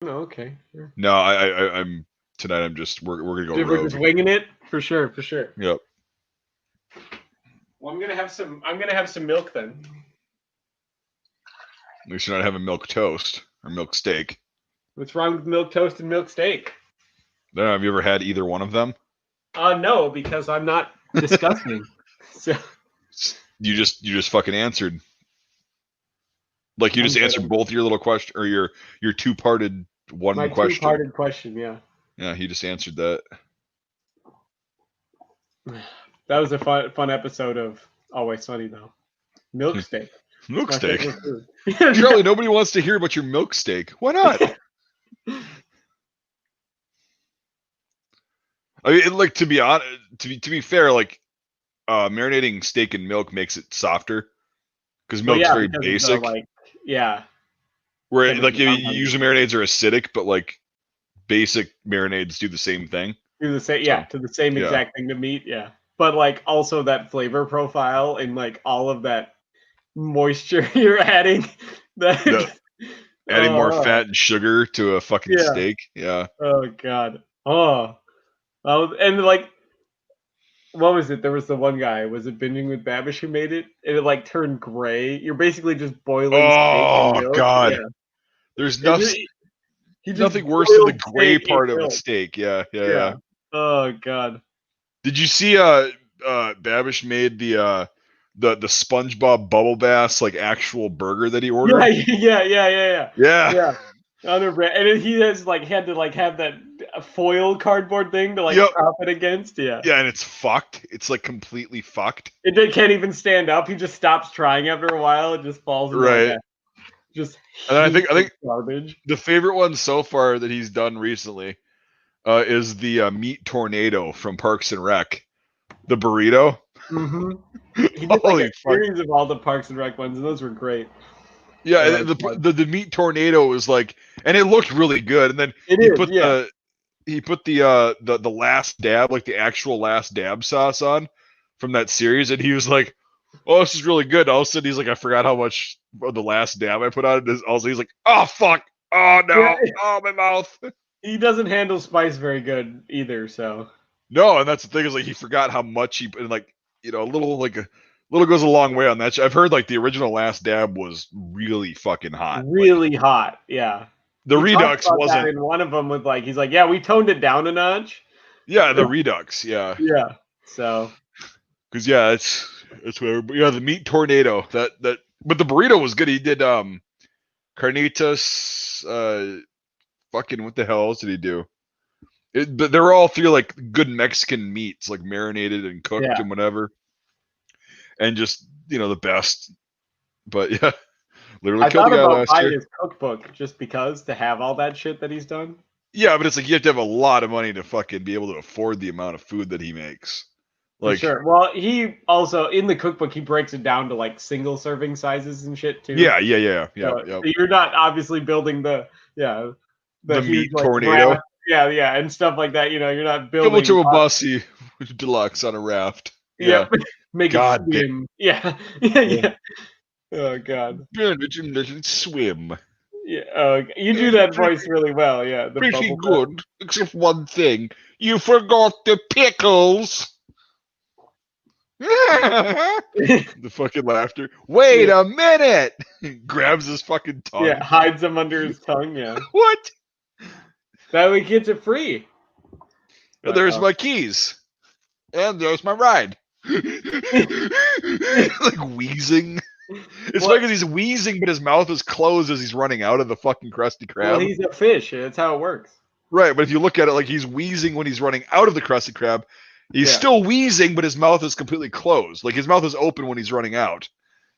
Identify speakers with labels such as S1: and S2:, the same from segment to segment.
S1: No, okay. Sure.
S2: No, I'm tonight. I'm just we're gonna go
S1: We're
S2: rogue.
S1: just winging it for sure, for sure.
S2: Yep.
S1: Well, I'm gonna have some milk then.
S2: At least you're not having milk toast or milk steak.
S1: What's wrong with milk toast and milk steak?
S2: No, have you ever had either one of them?
S1: No, because I'm not disgusting. So
S2: You just fucking answered. Like you
S1: I'm
S2: just
S1: good.
S2: answered both your little question or your two-parted one
S1: My
S2: question.
S1: two-parted question, yeah.
S2: Yeah, he just answered that.
S1: That was a fun episode of Always Sunny though. Milk steak.
S2: Milk
S1: My
S2: steak.
S1: favorite food.
S2: Charlie, nobody wants to hear about your milk steak. Why not? I mean, like to be honest, to be fair, like marinating steak in milk makes it softer because
S1: Well,
S2: milk's
S1: yeah,
S2: very
S1: because
S2: basic.
S1: yeah.
S2: Where
S1: Kind of
S2: like
S1: compound.
S2: usually marinades are acidic, but like basic marinades do the same thing.
S1: Do the same,
S2: So,
S1: to the same
S2: yeah.
S1: exact thing to meat, yeah. But like also that flavor profile and like all of that moisture you're adding. That
S2: Adding more fat and sugar to a fucking
S1: yeah.
S2: steak. Yeah.
S1: Oh god. Oh. And like, what was it? There was the one guy. Was it Binging with Babish who made it? And it like turned gray. You're basically just boiling steak in
S2: Oh
S1: milk.
S2: God.
S1: Yeah.
S2: There's
S1: He just
S2: nothing worse than the
S1: boiled
S2: gray
S1: steak in
S2: part of a
S1: milk.
S2: steak. Yeah.
S1: Yeah. Oh god.
S2: Did you see Babish made the SpongeBob Bubble Bass like actual burger that he ordered?
S1: Yeah. On a and then he has like had to like have that foil cardboard thing to like prop it against. Yeah.
S2: Yeah, and it's fucked. It's like completely fucked.
S1: It can't even stand up. He just stops trying after a while. It just falls into like just
S2: and I think
S1: garbage.
S2: The favorite one so far that he's done recently is the meat tornado from Parks and Rec, the burrito.
S1: Mm-hmm. He did like a series of all the Parks and Rec ones, and those were great.
S2: Yeah, the meat tornado was like, and it looked really good. And then he put the last dab, like the actual last dab sauce on from that series, and he was like, "Oh, this is really good." All of a sudden, he's like, "I forgot how much of the last dab I put on it." Also, he's like, "Oh fuck! Oh no! Oh my mouth!"
S1: He doesn't handle spice very good either, so.
S2: No, and that's the thing is like he forgot how much he and like a little goes a long way on that. I've heard like the original last dab was really fucking hot.
S1: Really hot, yeah.
S2: The Redux wasn't
S1: in one of them with like he's like, yeah, we toned it down a notch.
S2: Yeah, the Redux, yeah.
S1: Yeah. So.
S2: Because yeah, it's whatever. But yeah, the meat tornado. But the burrito was good. He did carnitas. Fucking what the hell else did he do? But they're all three like good Mexican meats, like marinated and cooked and whatever. And just the best. But yeah, literally killed the guy last year. I thought about buying
S1: his cookbook just because to have all that shit that he's done.
S2: Yeah, but it's like you have to have a lot of money to fucking be able to afford the amount of food that he makes. Like,
S1: for sure. Well, he also in the cookbook he breaks it down to like single serving sizes and shit too.
S2: Yeah.
S1: So you're not obviously building the
S2: meat tornado.
S1: Raft. Yeah, and stuff like that. You're not building.
S2: Go to a bussy deluxe on a raft. Yeah,
S1: make it swim. Yeah. Oh god.
S2: Swim.
S1: Yeah, you do that voice really well. Yeah,
S2: pretty good, except one thing: you forgot the pickles. The fucking laughter. Wait a minute! Grabs his fucking tongue.
S1: Yeah, hides them under his tongue. Yeah.
S2: What?
S1: That way he gets it free.
S2: There's my keys. And there's my ride. Like wheezing. It's funny because he's wheezing, but his mouth is closed as he's running out of the fucking Krusty Krab.
S1: Well, he's a fish. That's how it works.
S2: Right, but if you look at it like he's wheezing when he's running out of the Krusty Krab, he's still wheezing, but his mouth is completely closed. Like his mouth is open when he's running out.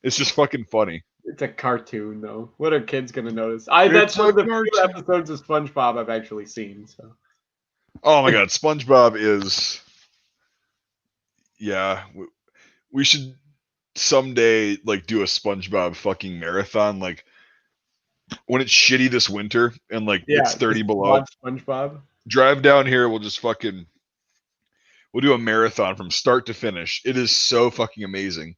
S2: It's just fucking funny.
S1: It's a cartoon, though. What are kids gonna notice? That's one of the few episodes of SpongeBob I've actually seen. So.
S2: Oh my god, SpongeBob is. Yeah, we should someday like do a SpongeBob fucking marathon. Like when it's shitty this winter and like it's 30 below.
S1: SpongeBob.
S2: Drive down here. We'll do a marathon from start to finish. It is so fucking amazing.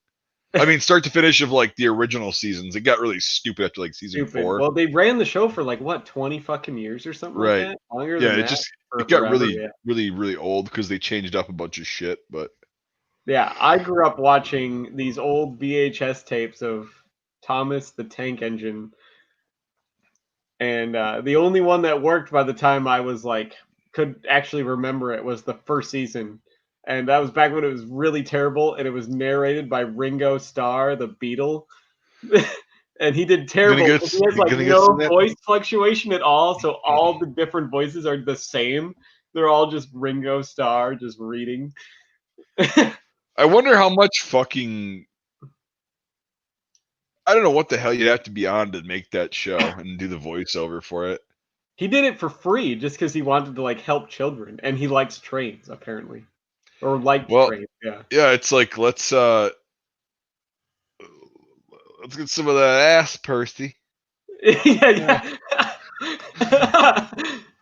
S2: I mean, start to finish of like the original seasons. It got really stupid after like season 4.
S1: Well, they ran the show for like what 20 fucking years or something like that. Longer
S2: Yeah,
S1: than
S2: it
S1: that.
S2: got really old because they changed up a bunch of shit. But
S1: yeah, I grew up watching these old VHS tapes of Thomas the Tank Engine, and the only one that worked by the time I was like could actually remember it was the first season. And that was back when it was really terrible, and it was narrated by Ringo Starr, the Beatle. And he did terrible. He has like no voice fluctuation at all, so all the different voices are the same. They're all just Ringo Starr just reading.
S2: I wonder how much fucking I don't know what the hell you'd have to be on to make that show and do the voiceover for it.
S1: He did it for free just because he wanted to like help children, and he likes trains apparently, or liked trains. Yeah,
S2: it's like let's get some of that ass, Percy.
S1: yeah.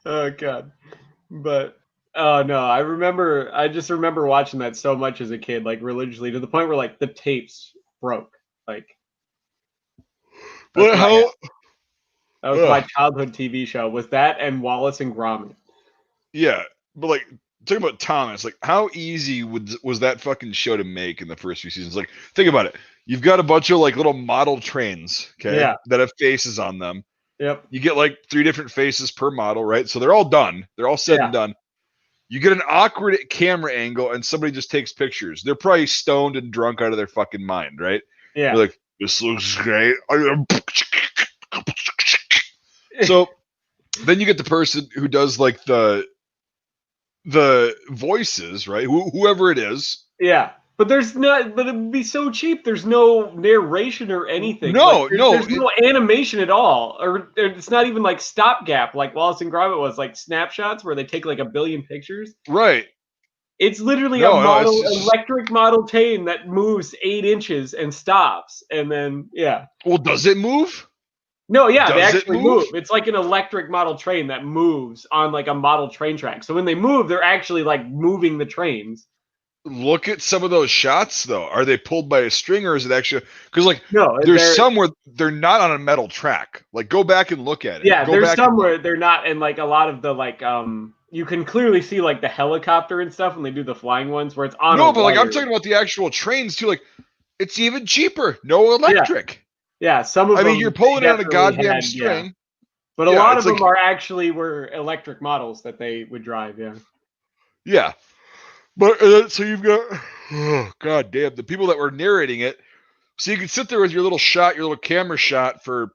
S1: Oh god, but oh no, I just remember watching that so much as a kid, like religiously, to the point where like the tapes broke. Like, that was my childhood TV show. Was that and Wallace and Gromit?
S2: Yeah, but like talking about Thomas, like how easy was that fucking show to make in the first few seasons? Like, think about it. You've got a bunch of like little model trains, okay, that have faces on them.
S1: Yep.
S2: You get like 3 different faces per model, right? So they're all done. They're all said and done. You get an awkward camera angle, and somebody just takes pictures. They're probably stoned and drunk out of their fucking mind, right?
S1: Yeah.
S2: They're like, this looks great. So then you get the person who does like the voices, right? Whoever it is.
S1: Yeah. But there's not. But it'd be so cheap. There's no narration or anything.
S2: No,
S1: there's no animation at all, or it's not even like stopgap like Wallace and Gromit was, like snapshots where they take like a billion pictures.
S2: Right.
S1: It's literally a electric model train that moves 8 inches and stops, and then
S2: Well, does it move?
S1: No, they actually move. It's like an electric model train that moves on like a model train track. So when they move, they're actually like moving the trains.
S2: Look at some of those shots, though. Are they pulled by a string, or is it actually? Because like,
S1: no,
S2: there's some where they're not on a metal track. Like, go back and look at it.
S1: Yeah, there's some where they're not, and like a lot of the like, you can clearly see like the helicopter and stuff when they do the flying ones where it's on.
S2: No, but like I'm talking about the actual trains too. Like, it's even cheaper. No electric.
S1: Yeah, some of them.
S2: I mean, you're pulling it on a goddamn string.
S1: Yeah. But a lot of them are actually were electric models that they would drive. Yeah.
S2: Yeah. But so you've got, oh god damn, the people that were narrating it. So you can sit there with your little shot, your little camera shot for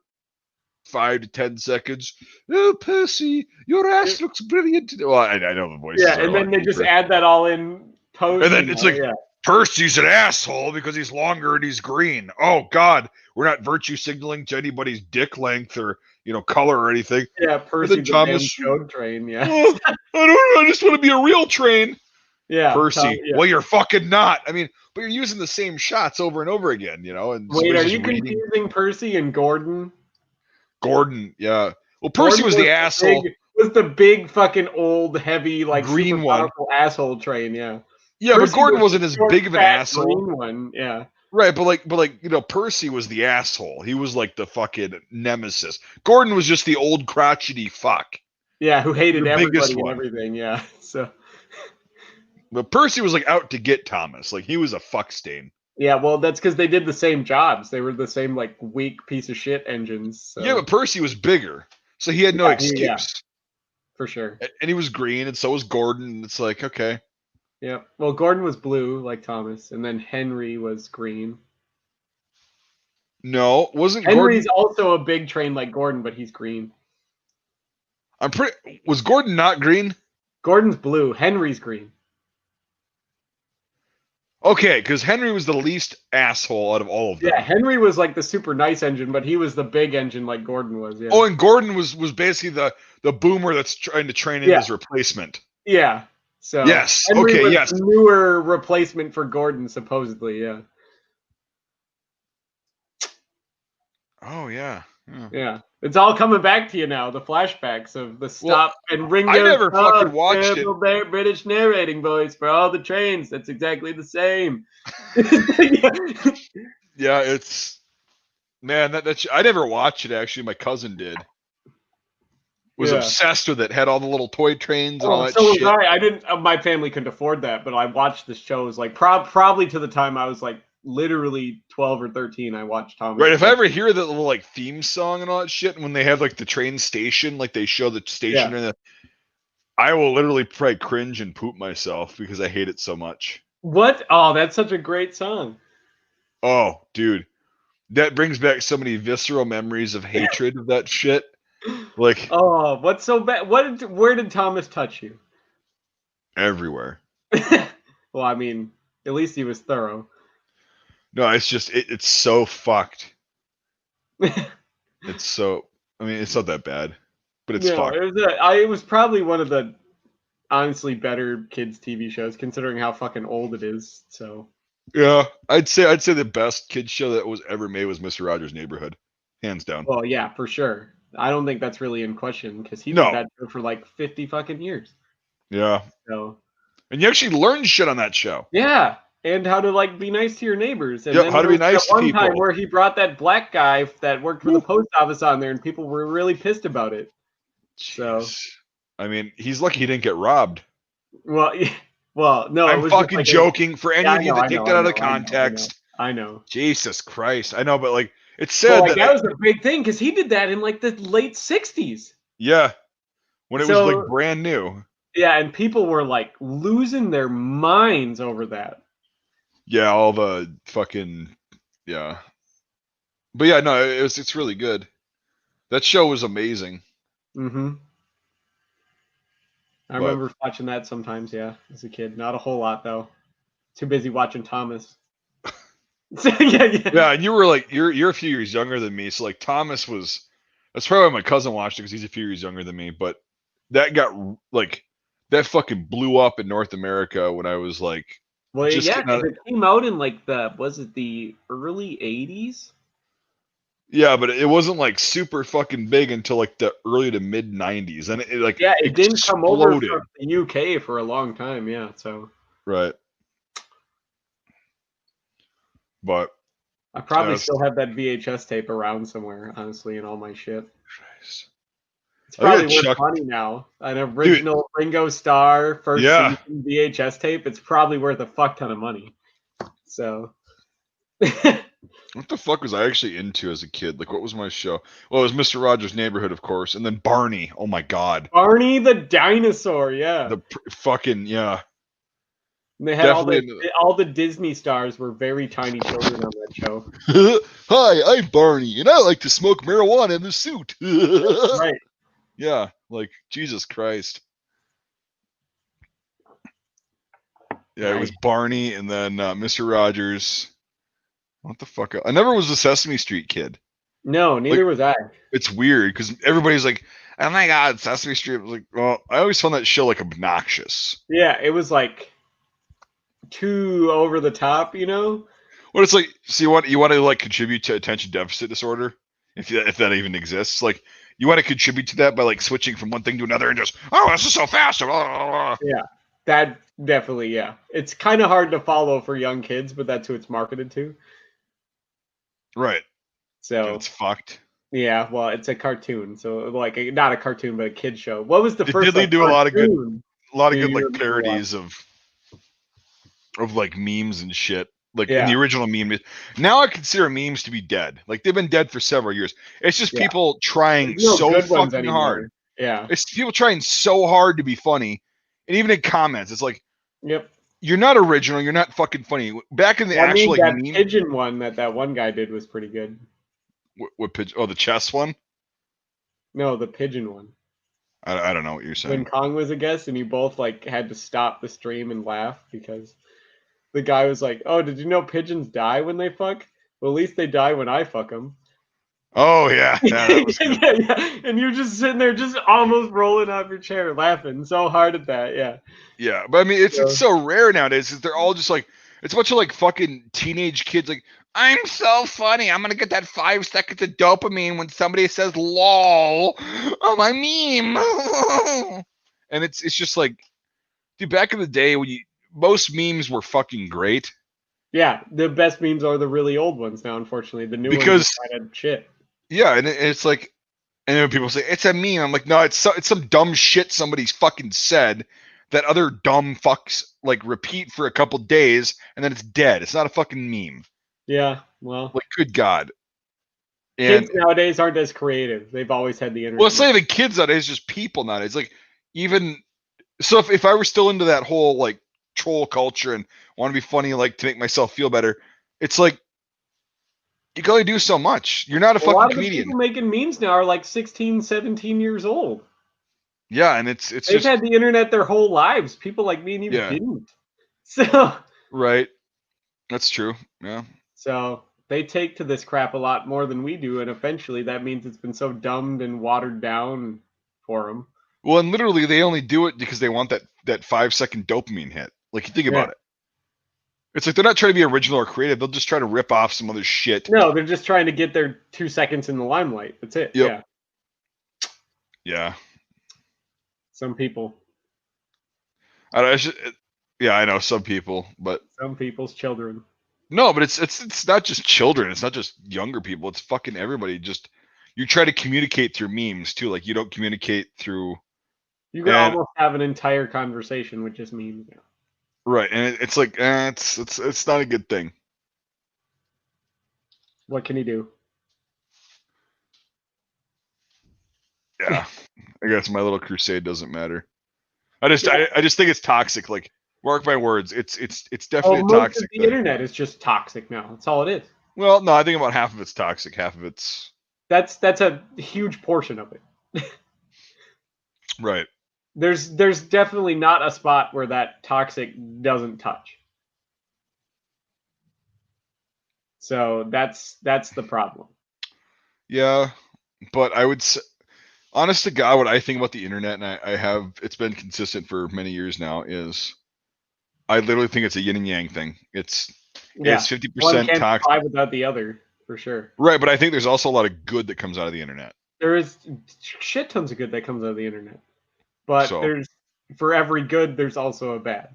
S2: 5 to 10 seconds. Oh, Percy, your ass looks brilliant. Well, I know the voice.
S1: Yeah, and then they just add that all in post.
S2: And then it's like, Percy's an asshole because he's longer and he's green. Oh God, we're not virtue signaling to anybody's dick length or color or anything.
S1: Yeah, Percy the Thomas showed train. Yeah.
S2: Oh, I don't know. I just want to be a real train.
S1: Yeah,
S2: Percy. Well, you're fucking not. I mean, but you're using the same shots over and over again, And
S1: wait, are you confusing Percy and Gordon?
S2: Gordon, yeah. Well, Percy was the asshole.
S1: Was the big fucking old heavy like
S2: green one
S1: asshole train? Yeah.
S2: Yeah, Percy, but Gordon wasn't as big of an asshole.
S1: Green one, yeah.
S2: Right, but like Percy was the asshole. He was like the fucking nemesis. Gordon was just the old crotchety fuck.
S1: Yeah, who hated everybody and everything. Yeah, so.
S2: But Percy was like out to get Thomas. Like he was a fuck stain.
S1: Yeah, well, that's because they did the same jobs. They were the same like weak piece of shit engines. So.
S2: Yeah, but Percy was bigger, so he had no excuse. Yeah,
S1: for sure.
S2: And he was green, and so was Gordon. It's like okay.
S1: Yeah. Well, Gordon was blue like Thomas, and then Henry was green.
S2: No, wasn't
S1: Henry's
S2: Gordon...
S1: also a big train like Gordon, but he's green.
S2: Was Gordon not green?
S1: Gordon's blue. Henry's green.
S2: Okay, because Henry was the least asshole out of all of them.
S1: Yeah, Henry was like the super nice engine, but he was the big engine like Gordon was. Yeah.
S2: Oh, and Gordon was basically the boomer that's trying to train in his replacement.
S1: Yeah. So
S2: yes.
S1: Henry
S2: okay.
S1: was
S2: yes.
S1: The newer replacement for Gordon, supposedly. Yeah.
S2: Oh yeah.
S1: Yeah. It's all coming back to you now. The flashbacks of the stop and Ringo.
S2: I never fucking watched it.
S1: British narrating voice for all the trains. That's exactly the same.
S2: Yeah, it's man that I never watched it actually. My cousin did. Was obsessed with it. Had all the little toy trains and all that
S1: so
S2: shit.
S1: was I. I didn't. My family couldn't afford that, but I watched the shows like probably to the time I was like literally 12 or 13. I watched Thomas.
S2: Right. If I ever hear the little like theme song and all that shit, and when they have like the train station, like they show the station, and I will literally probably cringe and poop myself because I hate it so much.
S1: What? Oh, that's such a great song.
S2: Oh, dude, that brings back so many visceral memories of hatred of that shit. Like,
S1: oh, what's so bad? Where did Thomas touch you?
S2: Everywhere.
S1: Well, I mean, at least he was thorough.
S2: No, it's just it's so fucked. It's so. I mean, it's not that bad, but it's fucked.
S1: It was probably one of the honestly better kids TV shows, considering how fucking old it is. So.
S2: Yeah, I'd say the best kids show that was ever made was Mr. Rogers' Neighborhood, hands down.
S1: Well, yeah, for sure. I don't think that's really in question because he did that show for like 50 fucking years.
S2: Yeah.
S1: So.
S2: And you actually learned shit on that show.
S1: Yeah, and how to like be nice to your neighbors. And
S2: then how to be nice to people.
S1: One time where he brought that black guy that worked for the post office on there, and people were really pissed about it.
S2: Jeez. So. I mean, he's lucky he didn't get robbed.
S1: Well, no.
S2: I'm fucking joking. For any of you that take that out of context,
S1: I know.
S2: Jesus Christ, I know, but like, it's sad
S1: that was a big thing because he did that in like the late '60s.
S2: Yeah, when it was like brand new.
S1: Yeah, and people were like losing their minds over that.
S2: Yeah, all the fucking But yeah, no, it's really good. That show was amazing.
S1: Mm-hmm. I remember watching that sometimes, yeah, as a kid. Not a whole lot though. Too busy watching Thomas.
S2: Yeah, and you were like you're a few years younger than me, so like Thomas was. That's probably why my cousin watched it because he's a few years younger than me. But that got like that fucking blew up in North America when I was like.
S1: Well, yeah, because it came out in like the early '80s?
S2: Yeah, but it wasn't like super fucking big until like the early to mid '90s, and
S1: it didn't come over from the UK for a long time. Yeah, so
S2: right. But
S1: I probably still have that VHS tape around somewhere, honestly, in all my shit.
S2: Christ.
S1: It's probably worth money now. An original Ringo Starr first season VHS tape. It's probably worth a fuck ton of money. So.
S2: What the fuck was I actually into as a kid? Like, what was my show? Well, it was Mr. Rogers' Neighborhood, of course, and then Barney. Oh my god.
S1: Barney the dinosaur. Yeah.
S2: The fucking yeah.
S1: And they had all the Disney stars were very tiny children on that show.
S2: Hi, I'm Barney, and I like to smoke marijuana in the suit.
S1: Right.
S2: Yeah, like Jesus Christ. Yeah, it was Barney, and then Mr. Rogers. What the fuck? I never was a Sesame Street kid.
S1: No, neither was I.
S2: It's weird because everybody's like, "Oh my god, Sesame Street!" I was like, well, I always found that show like obnoxious.
S1: Yeah, it was like too over the top, you know.
S2: Well, it's like, so you want to like contribute to attention deficit disorder, if that even exists. Like, you want to contribute to that by like switching from one thing to another and just, oh, this is so fast.
S1: Yeah, that definitely, yeah. It's kind of hard to follow for young kids, but that's who it's marketed to.
S2: Right.
S1: So
S2: it's fucked.
S1: Yeah, well, it's a cartoon, so like not a cartoon, but a kid show. What was the first?
S2: Did they do a lot of good like parodies of like memes and shit. Like in the original meme. Now I consider memes to be dead. Like they've been dead for several years. It's just people trying so fucking hard.
S1: Yeah.
S2: It's people trying so hard to be funny. And even in comments, it's like,
S1: yep.
S2: You're not original. You're not fucking funny. Back in the actual like,
S1: that meme, pigeon one that one guy did was pretty good.
S2: What pigeon? Oh, the chess one?
S1: No, the pigeon one.
S2: I don't know what you're saying.
S1: When Kong was a guest and you both like had to stop the stream and laugh because the guy was like, "Oh, did you know pigeons die when they fuck? Well, at least they die when I fuck them."
S2: Oh yeah, that was good.
S1: Yeah. And you're just sitting there, just almost rolling off your chair, laughing so hard at that. Yeah.
S2: Yeah, but I mean, it's so rare nowadays. Is they're all just like, it's a bunch of like fucking teenage kids. Like, I'm so funny. I'm gonna get that 5 seconds of dopamine when somebody says "lol" on my meme. And it's just like, dude, back in the day when most memes were fucking great.
S1: Yeah, the best memes are the really old ones now. Unfortunately, the new ones are kind of shit.
S2: Yeah, and it's like, and then people say it's a meme. I'm like, no, it's some dumb shit somebody's fucking said that other dumb fucks like repeat for a couple days, and then it's dead. It's not a fucking meme.
S1: Yeah, well,
S2: like, good God.
S1: Kids nowadays aren't as creative. They've always had the internet.
S2: Well, it's not even kids nowadays, it's just people nowadays. Like, even so, if I were still into that whole like troll culture and want to be funny, like to make myself feel better, it's like you can only do so much. You're not a fucking comedian.
S1: A lot of the people making memes now are like 16, 17 years old.
S2: Yeah, and they've
S1: just had the internet their whole lives. People like me and you didn't. So
S2: right, that's true. Yeah.
S1: So they take to this crap a lot more than we do, and eventually that means it's been so dumbed and watered down for them.
S2: Well, and literally they only do it because they want that 5-second dopamine hit. Like, you think about it. It's like they're not trying to be original or creative. They'll just try to rip off some other shit.
S1: No, they're just trying to get their 2 seconds in the limelight. That's it.
S2: Yep. Yeah.
S1: Some people.
S2: I know some people, but
S1: some people's children.
S2: No, but it's not just children. It's not just younger people. It's fucking everybody. Just you try to communicate through memes too. Like, you don't communicate through.
S1: You can almost have an entire conversation with just memes now.
S2: Right, and it's like it's not a good thing.
S1: What can he do?
S2: Yeah, I guess my little crusade doesn't matter. I just think it's toxic. Like, mark my words, it's definitely toxic.
S1: The internet is just toxic now. That's all it is.
S2: Well, no, I think about half of it's toxic, half of it's.
S1: That's a huge portion of it.
S2: Right.
S1: There's definitely not a spot where that toxic doesn't touch. So that's the problem.
S2: Yeah, but I would say, honest to God, what I think about the internet, and it's been consistent for many years now, is I literally think it's a yin and yang thing. It's 50%
S1: one can't
S2: toxic
S1: fly without the other, for sure.
S2: Right, but I think there's also a lot of good that comes out of the internet.
S1: There is shit tons of good that comes out of the internet. But there's, for every good, there's also a bad.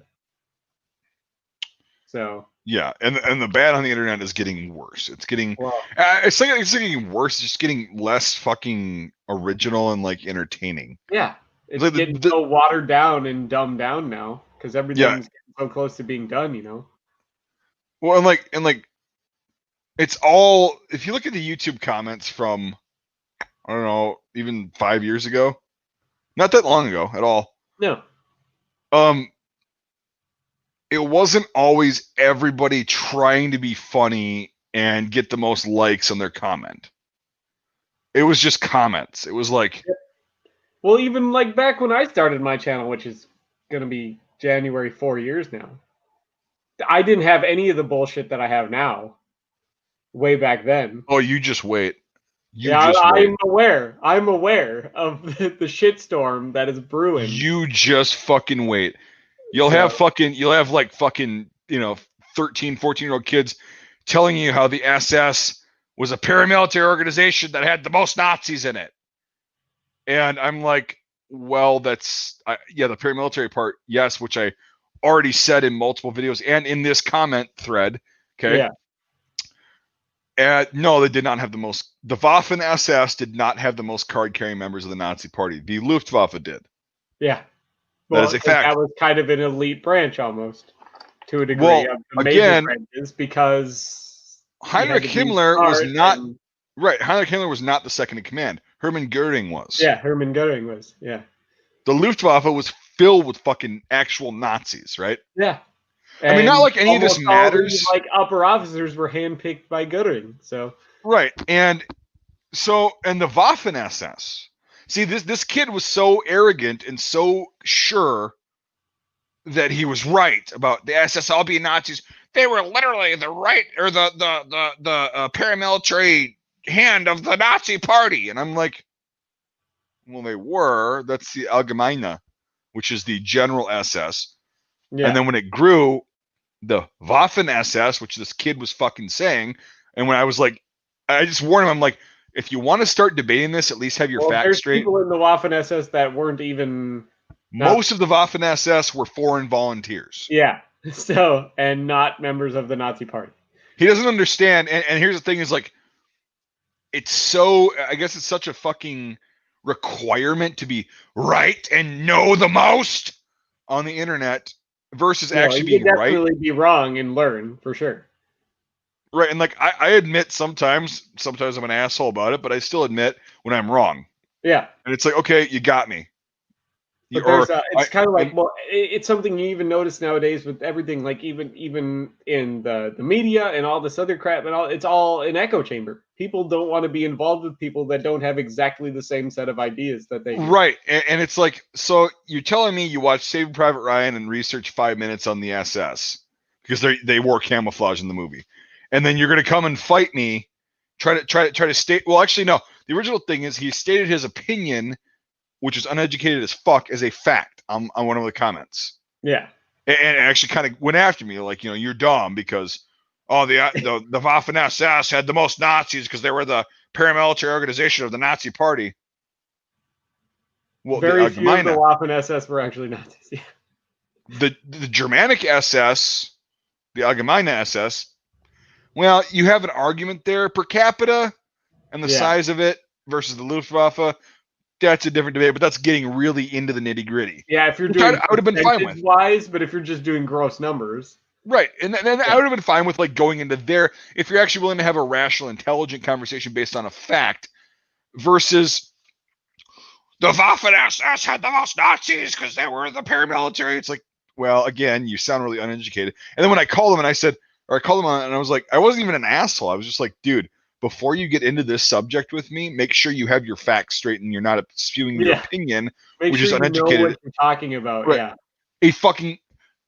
S1: So
S2: yeah, and the bad on the internet is getting worse. It's getting it's getting worse. It's just getting less fucking original and like entertaining.
S1: Yeah, it's like getting so watered down and dumbed down now because everything's getting so close to being done. You know.
S2: Well, and like, it's all, if you look at the YouTube comments from, I don't know, even 5 years ago. Not that long ago at all.
S1: No.
S2: It wasn't always everybody trying to be funny and get the most likes on their comment. It was just comments. It was like,
S1: well, even like back when I started my channel, which is going to be January 4 years now, I didn't have any of the bullshit that I have now way back then.
S2: Oh, you just wait.
S1: I'm aware. I'm aware of the shitstorm that is brewing.
S2: You just fucking wait. You'll have like fucking, 13, 14-year-old kids telling you how the SS was a paramilitary organization that had the most Nazis in it. And I'm like, well, the paramilitary part, yes, which I already said in multiple videos and in this comment thread. Okay.
S1: Yeah.
S2: No, they did not have the most. The Waffen SS did not have the most card-carrying members of the Nazi Party. The Luftwaffe did.
S1: Yeah.
S2: Well, that is a fact.
S1: That was kind of an elite branch almost, to a degree. Well, of the major branches, because
S2: Heinrich Himmler was not right. Heinrich Himmler was not the second in command. Hermann Goering was.
S1: Yeah, Hermann Goering was. Yeah.
S2: The Luftwaffe was filled with fucking actual Nazis, right?
S1: Yeah.
S2: I mean, not like any of this matters.
S1: Like upper officers were handpicked by Goering, so
S2: right, and the Waffen SS. See, this kid was so arrogant and so sure that he was right about the SS all being Nazis. They were literally the right or the paramilitary hand of the Nazi Party, and I'm like, well, they were. That's the Allgemeine, which is the general SS, and then when it grew. The Waffen SS, which this kid was fucking saying, and when I was like, I just warned him, I'm like, if you want to start debating this, at least have your facts straight.
S1: People in the Waffen SS that weren't even.
S2: Most of the Waffen SS were foreign volunteers.
S1: Yeah, So, and not members of the Nazi Party.
S2: He doesn't understand. And here's the thing is like, it's so, I guess it's such a fucking requirement to be right and know the most on the internet versus actually being right.
S1: You definitely be wrong and learn for sure.
S2: Right. And like, I admit sometimes I'm an asshole about it, but I still admit when I'm wrong.
S1: Yeah.
S2: And it's like, okay, you got me.
S1: But it's kind of like, well, it's something you even notice nowadays with everything, like even in the media and all this other crap and all, it's all an echo chamber. People don't want to be involved with people that don't have exactly the same set of ideas that they do.
S2: Right. And it's like, so you're telling me you watch Saving Private Ryan and research 5 minutes on the SS because they wore camouflage in the movie. And then you're going to come and fight me, try to state, well, actually, no, the original thing is he stated his opinion, which is uneducated as fuck, as a fact on one of the comments.
S1: Yeah.
S2: And actually kind of went after me, like, you're dumb because, the Waffen SS had the most Nazis because they were the paramilitary organization of the Nazi Party.
S1: Well, very few of the Waffen SS were actually Nazis. Yeah.
S2: The Germanic SS, the Allgemeine SS, well, you have an argument there per capita and the size of it versus the Luftwaffe. That's a different debate, but that's getting really into the nitty gritty.
S1: Yeah, if you're doing I would have been fine with wise, but if you're just doing gross numbers,
S2: right? And then I would have been fine with like going into there if you're actually willing to have a rational, intelligent conversation based on a fact versus the Waffen SS had the most Nazis because they were the paramilitary. It's like, well, again, you sound really uneducated. And then when I called him and I said, or I called him on, and I was like, I wasn't even an asshole. I was just like, dude, before you get into this subject with me, make sure you have your facts straight and you're not spewing your opinion, which is uneducated.
S1: Know what you're talking about, right. Yeah.
S2: A fucking,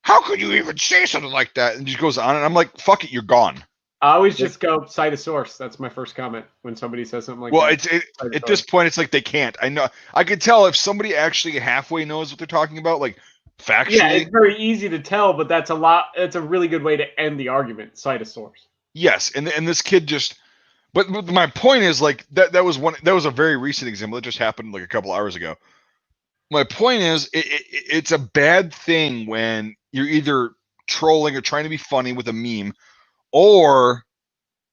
S2: how could you even say something like that? And just goes on, and I'm like, fuck it, you're gone.
S1: I always just go cite a source. That's my first comment when somebody says something like
S2: that. Well, at this point, it's like they can't. I know. I could tell if somebody actually halfway knows what they're talking about, like factually.
S1: Yeah, it's very easy to tell, but that's a really good way to end the argument. Cite a source.
S2: Yes, and this kid just. But my point is like that was a very recent example that just happened like a couple hours ago. My point is it's a bad thing when you're either trolling or trying to be funny with a meme, or,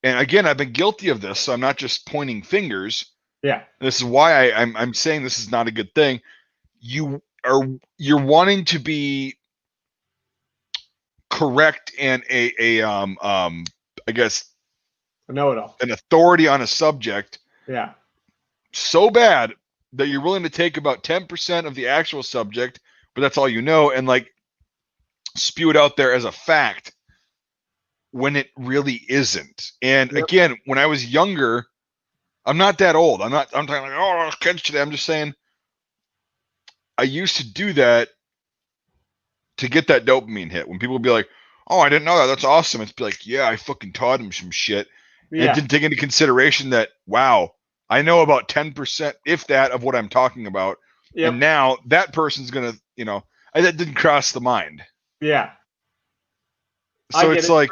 S2: and again, I've been guilty of this, so I'm not just pointing fingers.
S1: Yeah.
S2: This is why I'm saying this is not a good thing. You're wanting to be correct and I guess
S1: know-it-all,
S2: an authority on a subject, so bad that you're willing to take about 10% of the actual subject, but that's all you know, and like spew it out there as a fact when it really isn't. And again, when I was younger, I'm not that old. I'm talking like, oh, kids today. I'm just saying I used to do that to get that dopamine hit. When people would be like, oh, I didn't know that. That's awesome. It's be like, yeah, I fucking taught him some shit. Yeah. And didn't take into consideration that, wow, I know about 10%, if that, of what I'm talking about. Yep. And now that person's going to, that didn't cross the mind.
S1: Yeah.
S2: So it's like,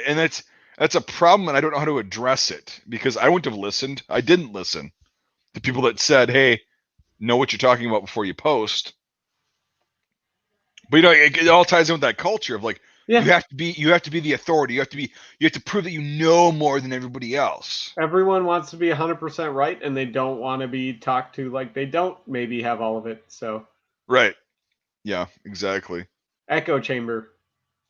S2: and that's a problem, and I don't know how to address it because I wouldn't have listened. I didn't listen to people that said, hey, know what you're talking about before you post. But it all ties in with that culture of like, you have to be the authority. You have to prove that you know more than everybody else.
S1: Everyone wants to be 100% right, and they don't want to be talked to like they don't maybe have all of it. So
S2: right, yeah, exactly.
S1: Echo chamber,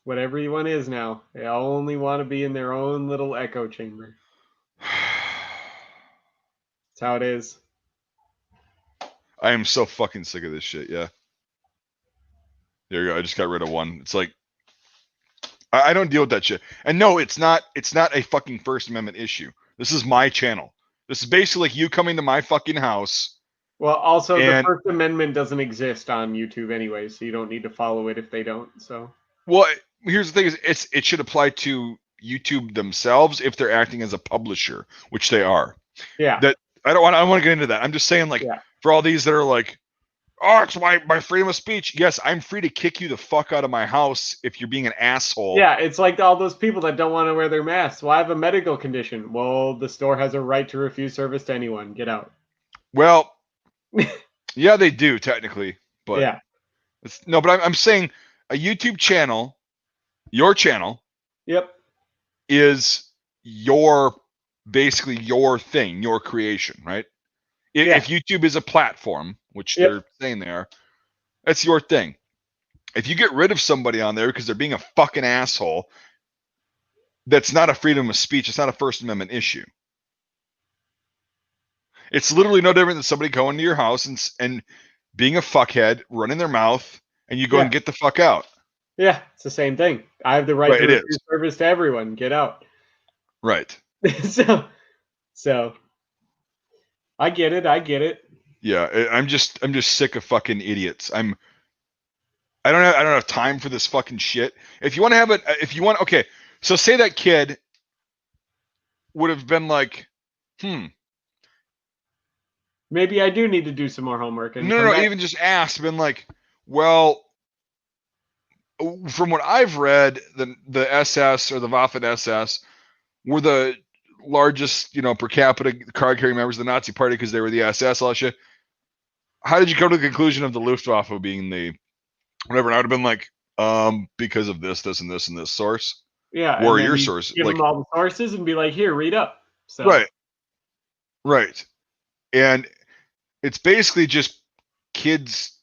S1: whatever one is now, they only want to be in their own little echo chamber. That's how it is.
S2: I am so fucking sick of this shit. Yeah. There you go. I just got rid of one. It's like, I don't deal with that shit. And no, it's not a fucking First Amendment issue. This is my channel. This is basically like you coming to my fucking house.
S1: Well, also the First Amendment doesn't exist on YouTube anyway, so you don't need to follow it if they don't. So.
S2: Well, here's the thing: it should apply to YouTube themselves if they're acting as a publisher, which they are.
S1: Yeah.
S2: That I don't want to get into that. I'm just saying, like, for all these that are like, oh, it's my freedom of speech. Yes, I'm free to kick you the fuck out of my house if you're being an asshole.
S1: Yeah, it's like all those people that don't want to wear their masks. Well, I have a medical condition. Well, the store has a right to refuse service to anyone. Get out.
S2: Well, yeah, they do technically, but but I'm saying a YouTube channel, your channel, is basically your thing, your creation, right? If YouTube is a platform, which they're saying they are, that's your thing. If you get rid of somebody on there because they're being a fucking asshole, that's not a freedom of speech. It's not a First Amendment issue. It's literally no different than somebody going to your house and being a fuckhead, running their mouth, and you go and get the fuck out.
S1: Yeah, it's the same thing. I have the right to refuse service to everyone. Get out.
S2: Right.
S1: So I get it.
S2: Yeah, I'm just sick of fucking idiots. I don't have time for this fucking shit. If you want to have it, okay. So say that kid would have been like,
S1: maybe I do need to do some more homework. And
S2: no, even just asked, been like, well, from what I've read, the SS or the Waffen SS were the largest, per capita card carrying members of the Nazi Party because they were the SS, all that shit. How did you come to the conclusion of the Luftwaffe being the whatever? And I would have been like, because of this, and this source.
S1: Yeah.
S2: Where are your sources?
S1: Give them all the sources and be like, here, read up. So.
S2: Right. And it's basically just kids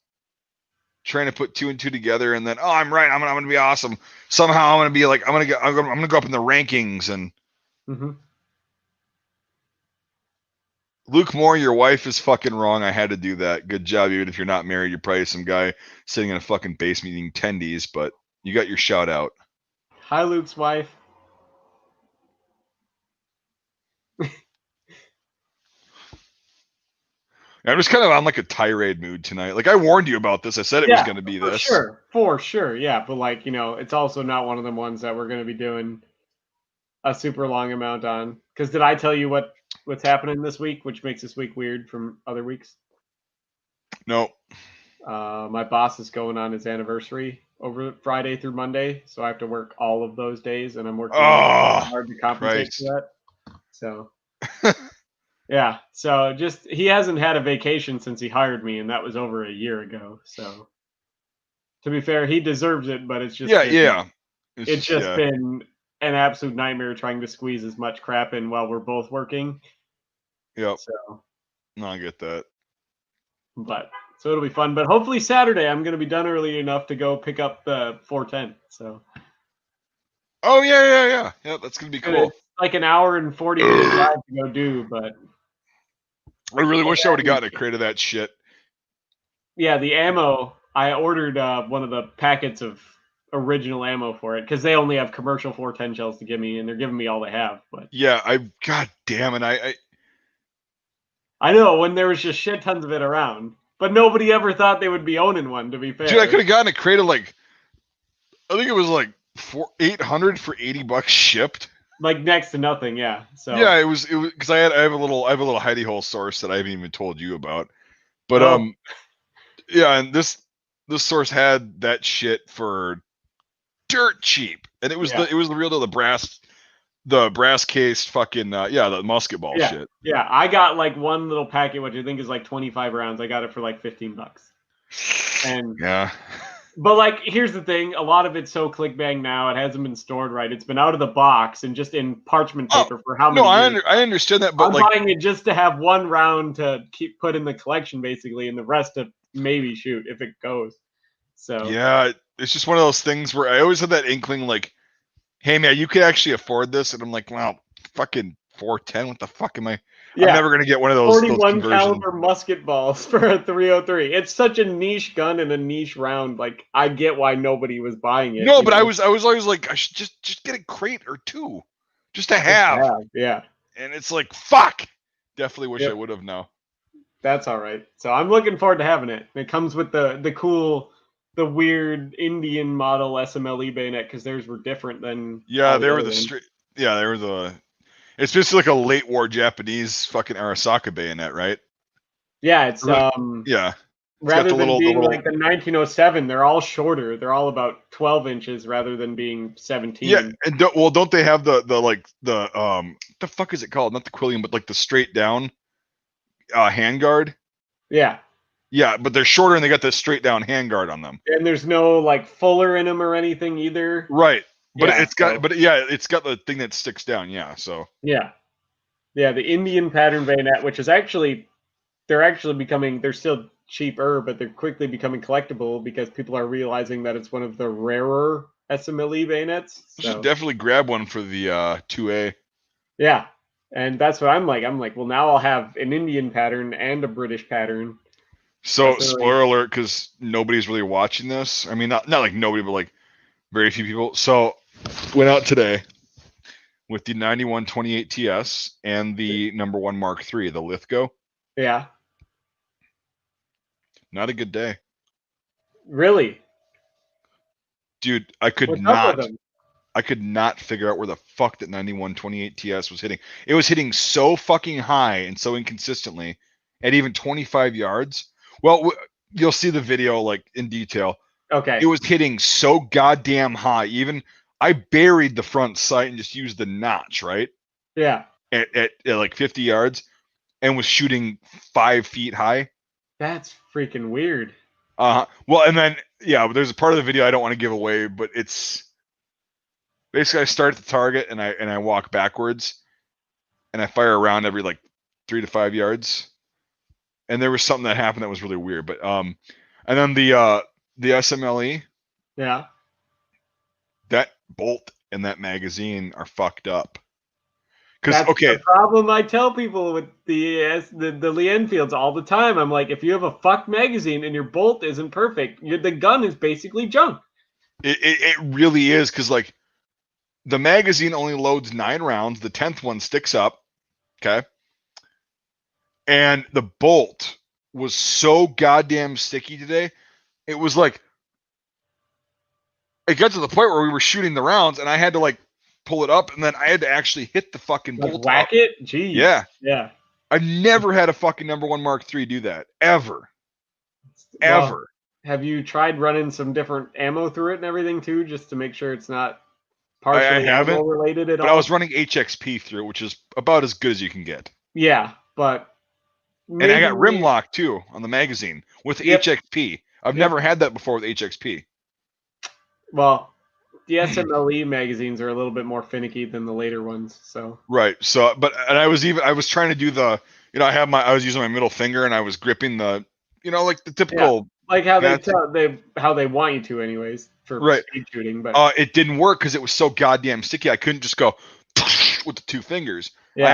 S2: trying to put 2 and 2 together, and then I'm right. I'm gonna be awesome. Somehow I'm gonna be like I'm gonna go up in the rankings and. Luke Moore, your wife is fucking wrong. I had to do that. Good job. Even if you're not married, you're probably some guy sitting in a fucking basement eating tendies, but you got your shout out.
S1: Hi, Luke's wife.
S2: I'm just kind of on like a tirade mood tonight. Like I warned you about this. I said it was going to be this.
S1: For sure. Yeah. But like, it's also not one of the ones that we're going to be doing a super long amount on. Because did I tell you what's happening this week, which makes this week weird from other weeks?
S2: No.
S1: My boss is going on his anniversary over Friday through Monday, so I have to work all of those days, and I'm working hard to compensate for that. So, yeah. So he hasn't had a vacation since he hired me, and that was over a year ago. So, to be fair, he deserves it, but it's just It's just been an absolute nightmare trying to squeeze as much crap in while we're both working.
S2: Yep. So, no, I get that.
S1: So it'll be fun. But hopefully Saturday I'm going to be done early enough to go pick up the 410. So.
S2: Oh yeah. That's going to be cool.
S1: It's like an hour and 40-minute drive to go do, but.
S2: I really wish I would have gotten a crate of that shit.
S1: Yeah, the ammo. I ordered one of the packets of original ammo for it because they only have commercial 410 shells to give me, and they're giving me all they have. But
S2: yeah, god damn it,
S1: I know when there was just shit tons of it around, but nobody ever thought they would be owning one. To be fair,
S2: dude, I could have gotten a crate of I think it was like $800 for $80 shipped.
S1: Like next to nothing, yeah. So
S2: yeah, it was because I have a little hidey hole source that I haven't even told you about, but yeah, and this source had that shit for dirt cheap, and it was the real deal, the brass case fucking the musket ball shit.
S1: Yeah, I got like one little packet, which I think is like 25 rounds. I got it for like $15. And but like here's the thing, a lot of it's so clickbang now, it hasn't been stored right. It's been out of the box and just in parchment paper for how many years?
S2: I understand that, but
S1: I'm buying it just to have one round to put in the collection basically, and the rest to maybe shoot if it goes. So
S2: yeah, it's just one of those things where I always had that inkling like, hey man, you could actually afford this, and I'm like, wow, fucking 410. What the fuck am I? Yeah. I'm never gonna get one of those
S1: 41 caliber musket balls for a 303. It's such a niche gun and a niche round. Like I get why nobody was buying it.
S2: No, but I was always like, I should just get a crate or two, just to have.
S1: Yeah.
S2: And it's like, fuck. Definitely wish I would have now.
S1: That's all right. So I'm looking forward to having it. It comes with the cool. The weird Indian model SMLE bayonet because theirs were different than
S2: they were the straight. Yeah, they were the. It's just like a late war Japanese fucking Arasaka bayonet, right?
S1: Yeah, it's
S2: yeah.
S1: Rather than being like the 1907, they're all shorter. They're all about 12 inches rather than being 17.
S2: Yeah, and don't they have the fuck is it called? Not the quilliam, but like the straight down handguard.
S1: Yeah.
S2: Yeah, but they're shorter and they got this straight down handguard on them.
S1: And there's no like fuller in them or anything either.
S2: Right. But
S1: yeah,
S2: it's got, but yeah, it's got the thing that sticks down. Yeah. So.
S1: Yeah. Yeah. The Indian pattern bayonet, which is actually, they're still cheaper, but they're quickly becoming collectible because people are realizing that it's one of the rarer SMLE bayonets.
S2: So. You should definitely grab one for the 2A.
S1: Yeah. And that's what I'm like. I'm like, well, now I'll have an Indian pattern and a British pattern.
S2: So, spoiler alert, because nobody's really watching this. I mean, not like nobody, but like very few people. So, went out today with the 9128 TS and the #1 Mark III, the Lithgow.
S1: Yeah.
S2: Not a good day.
S1: Really?
S2: Dude, I could not figure out where the fuck that 9128 TS was hitting. It was hitting so fucking high and so inconsistently at even 25 yards. Well, you'll see the video like in detail.
S1: Okay.
S2: It was hitting so goddamn high. Even I buried the front sight and just used the notch, right?
S1: Yeah.
S2: At like 50 yards and was shooting 5 feet high.
S1: That's freaking weird.
S2: Well, and then, yeah, there's a part of the video I don't want to give away, but it's basically I start at the target and I walk backwards and I fire around every like 3 to 5 yards. And there was something that happened that was really weird. But and then the SMLE,
S1: yeah,
S2: that bolt and that magazine are fucked up.
S1: That's the problem I tell people with the Lee Enfields all the time. I'm like, if you have a fucked magazine and your bolt isn't perfect, the gun is basically junk.
S2: It really is, because like the magazine only loads 9 rounds. The 10th one sticks up. Okay. And the bolt was so goddamn sticky today. It was like, it got to the point where we were shooting the rounds and I had to like pull it up and then I had to actually hit the fucking bolt.
S1: Whack it? Jeez.
S2: Yeah.
S1: Yeah.
S2: I've never had a fucking #1 Mark III do that. Ever.
S1: Well,
S2: Ever.
S1: Have you tried running some different ammo through it and everything too, just to make sure it's not partially ammo related at all?
S2: But I was running HXP through it, which is about as good as you can get.
S1: Yeah, but
S2: and I got rim lock too on the magazine with HXP. I've never had that before with HXP.
S1: Well, the SMLE magazines are a little bit more finicky than the later ones, so.
S2: Right. So, and I was trying to do the, I was using my middle finger and I was gripping the, like the typical.
S1: Yeah, like how they want you to, anyways, for speed shooting. But
S2: it didn't work because it was so goddamn sticky. I couldn't just go with the 2 fingers.
S1: Yeah.
S2: I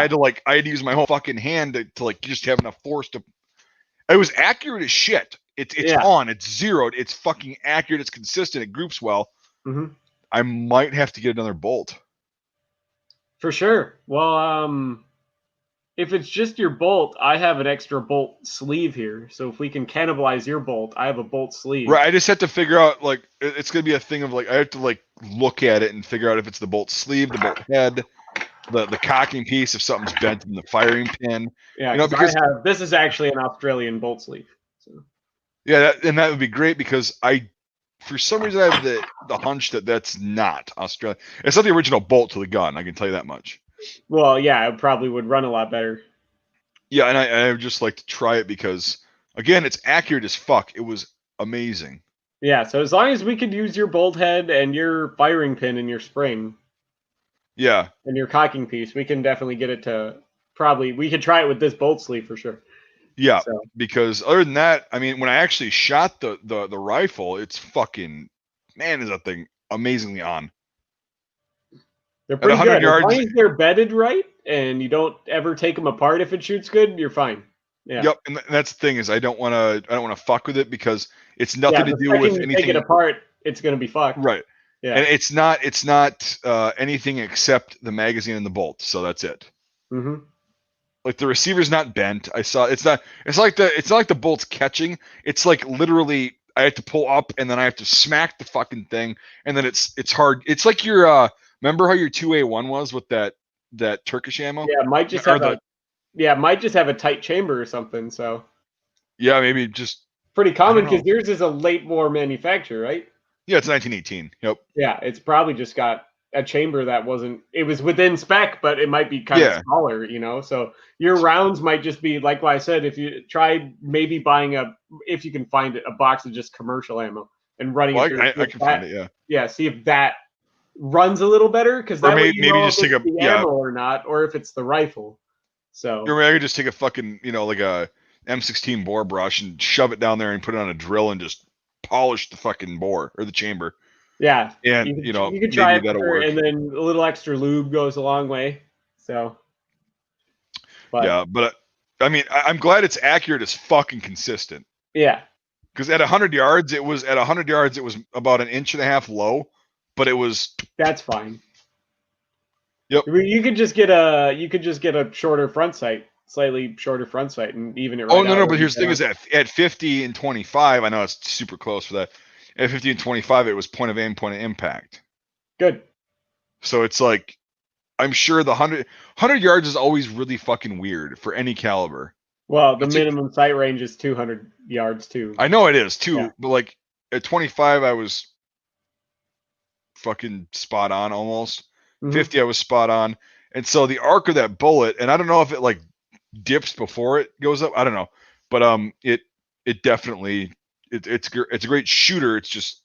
S2: had to use my whole fucking hand to like just have enough force to. It was accurate as shit. It's on. It's zeroed. It's fucking accurate. It's consistent. It groups well.
S1: Mm-hmm.
S2: I might have to get another bolt.
S1: For sure. Well, if it's just your bolt, I have an extra bolt sleeve here. So if we can cannibalize your bolt, I have a bolt sleeve.
S2: Right. I just have to figure out, like, it's going to be a thing of, like, I have to, like, look at it and figure out if it's the bolt sleeve, the bolt head, the cocking piece, if something's bent in the firing pin.
S1: Yeah, because this is actually an Australian bolt sleeve. So.
S2: Yeah, and that would be great because for some reason, I have the hunch that that's not Australian. It's not the original bolt to the gun. I can tell you that much.
S1: Well, yeah, it probably would run a lot better.
S2: Yeah, and I would just like to try it because, again, it's accurate as fuck. It was amazing.
S1: Yeah, so as long as we could use your bolt head and your firing pin and your spring.
S2: Yeah.
S1: And your cocking piece, we can definitely get it to we could try it with this bolt sleeve for sure.
S2: Yeah, so. Because other than that, I mean, when I actually shot the rifle, it's fucking, man, is that thing amazingly on.
S1: They're pretty good. Yards, as long as they're bedded right and you don't ever take them apart if it shoots good, you're fine. Yeah.
S2: Yep, and that's the thing is I don't want to fuck with it because it's nothing to do with anything.
S1: Take it apart, it's going to be fucked.
S2: Right. Yeah. And it's not anything except the magazine and the bolt, so that's it.
S1: Mm-hmm.
S2: Like the receiver's not bent. I saw it's not like the bolt's catching. It's like literally I have to pull up and then I have to smack the fucking thing and then it's hard. It's like your remember how your 2A1 was with that Turkish ammo?
S1: Yeah, it might just have a tight chamber or something, so.
S2: Yeah, maybe just
S1: pretty common because yours is a late war manufacture, right?
S2: Yeah, it's 1918. Yep.
S1: Yeah, it's probably just got a chamber that wasn't. It was within spec, but it might be kind of smaller, you know. So your rounds might just be like what I said. If you try maybe buying if you can find it, a box of just commercial ammo and running it through.
S2: I can find it.
S1: Yeah. See if that runs a little better, because that way you know
S2: just
S1: if it's the ammo or not, or if it's the rifle. So
S2: or maybe I could just take a fucking, you know, like a M16 bore brush and shove it down there and put it on a drill and just polish the fucking bore or the chamber.
S1: Yeah,
S2: and
S1: you could try it there, and then a little extra lube goes a long way. So,
S2: but I mean, I'm glad it's accurate as fucking consistent.
S1: Yeah,
S2: because at 100 yards, it was about an inch and a half low, but it was.
S1: That's fine.
S2: Yep.
S1: I mean, you could just get a shorter front sight, slightly shorter front sight, and even it. Right
S2: no! But here's the thing: is at 50 and 25, I know it's super close for that. At 50 and 25, it was point of aim, point of impact.
S1: Good.
S2: So it's like, I'm sure the 100 yards is always really fucking weird for any caliber.
S1: Well, the minimum sight range is 200 yards too.
S2: I know it is too, but like at 25, I was fucking spot on almost. 50, I was spot on, and so the arc of that bullet, and I don't know if it like dips before it goes up. I don't know, but it definitely it's a great shooter. It's just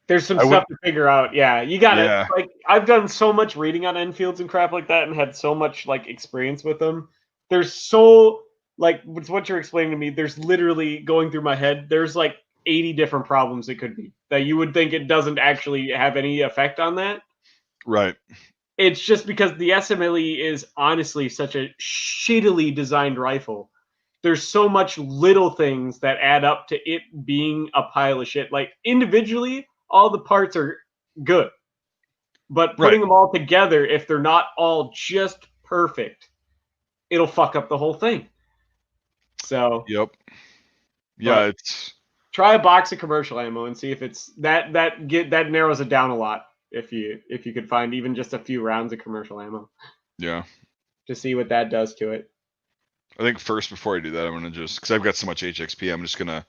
S1: there's some stuff to figure out. Yeah, you got it. Like I've done so much reading on Enfields and crap like that, and had so much like experience with them. There's so like with what you're explaining to me. There's literally going through my head. There's like 80 different problems it could be that you would think it doesn't actually have any effect on that.
S2: Right.
S1: It's just because the SMLE is honestly such a shittily designed rifle. There's so much little things that add up to it being a pile of shit. Like individually, all the parts are good, but putting them all together, if they're not all just perfect, it'll fuck up the whole thing. So.
S2: Yep. Yeah, it's.
S1: Try a box of commercial ammo and see if it's that narrows it down a lot. If you could find even just a few rounds of commercial ammo.
S2: Yeah.
S1: To see what that does to it.
S2: I think first, before I do that, I'm gonna just, because I've got so much HXP, I'm just gonna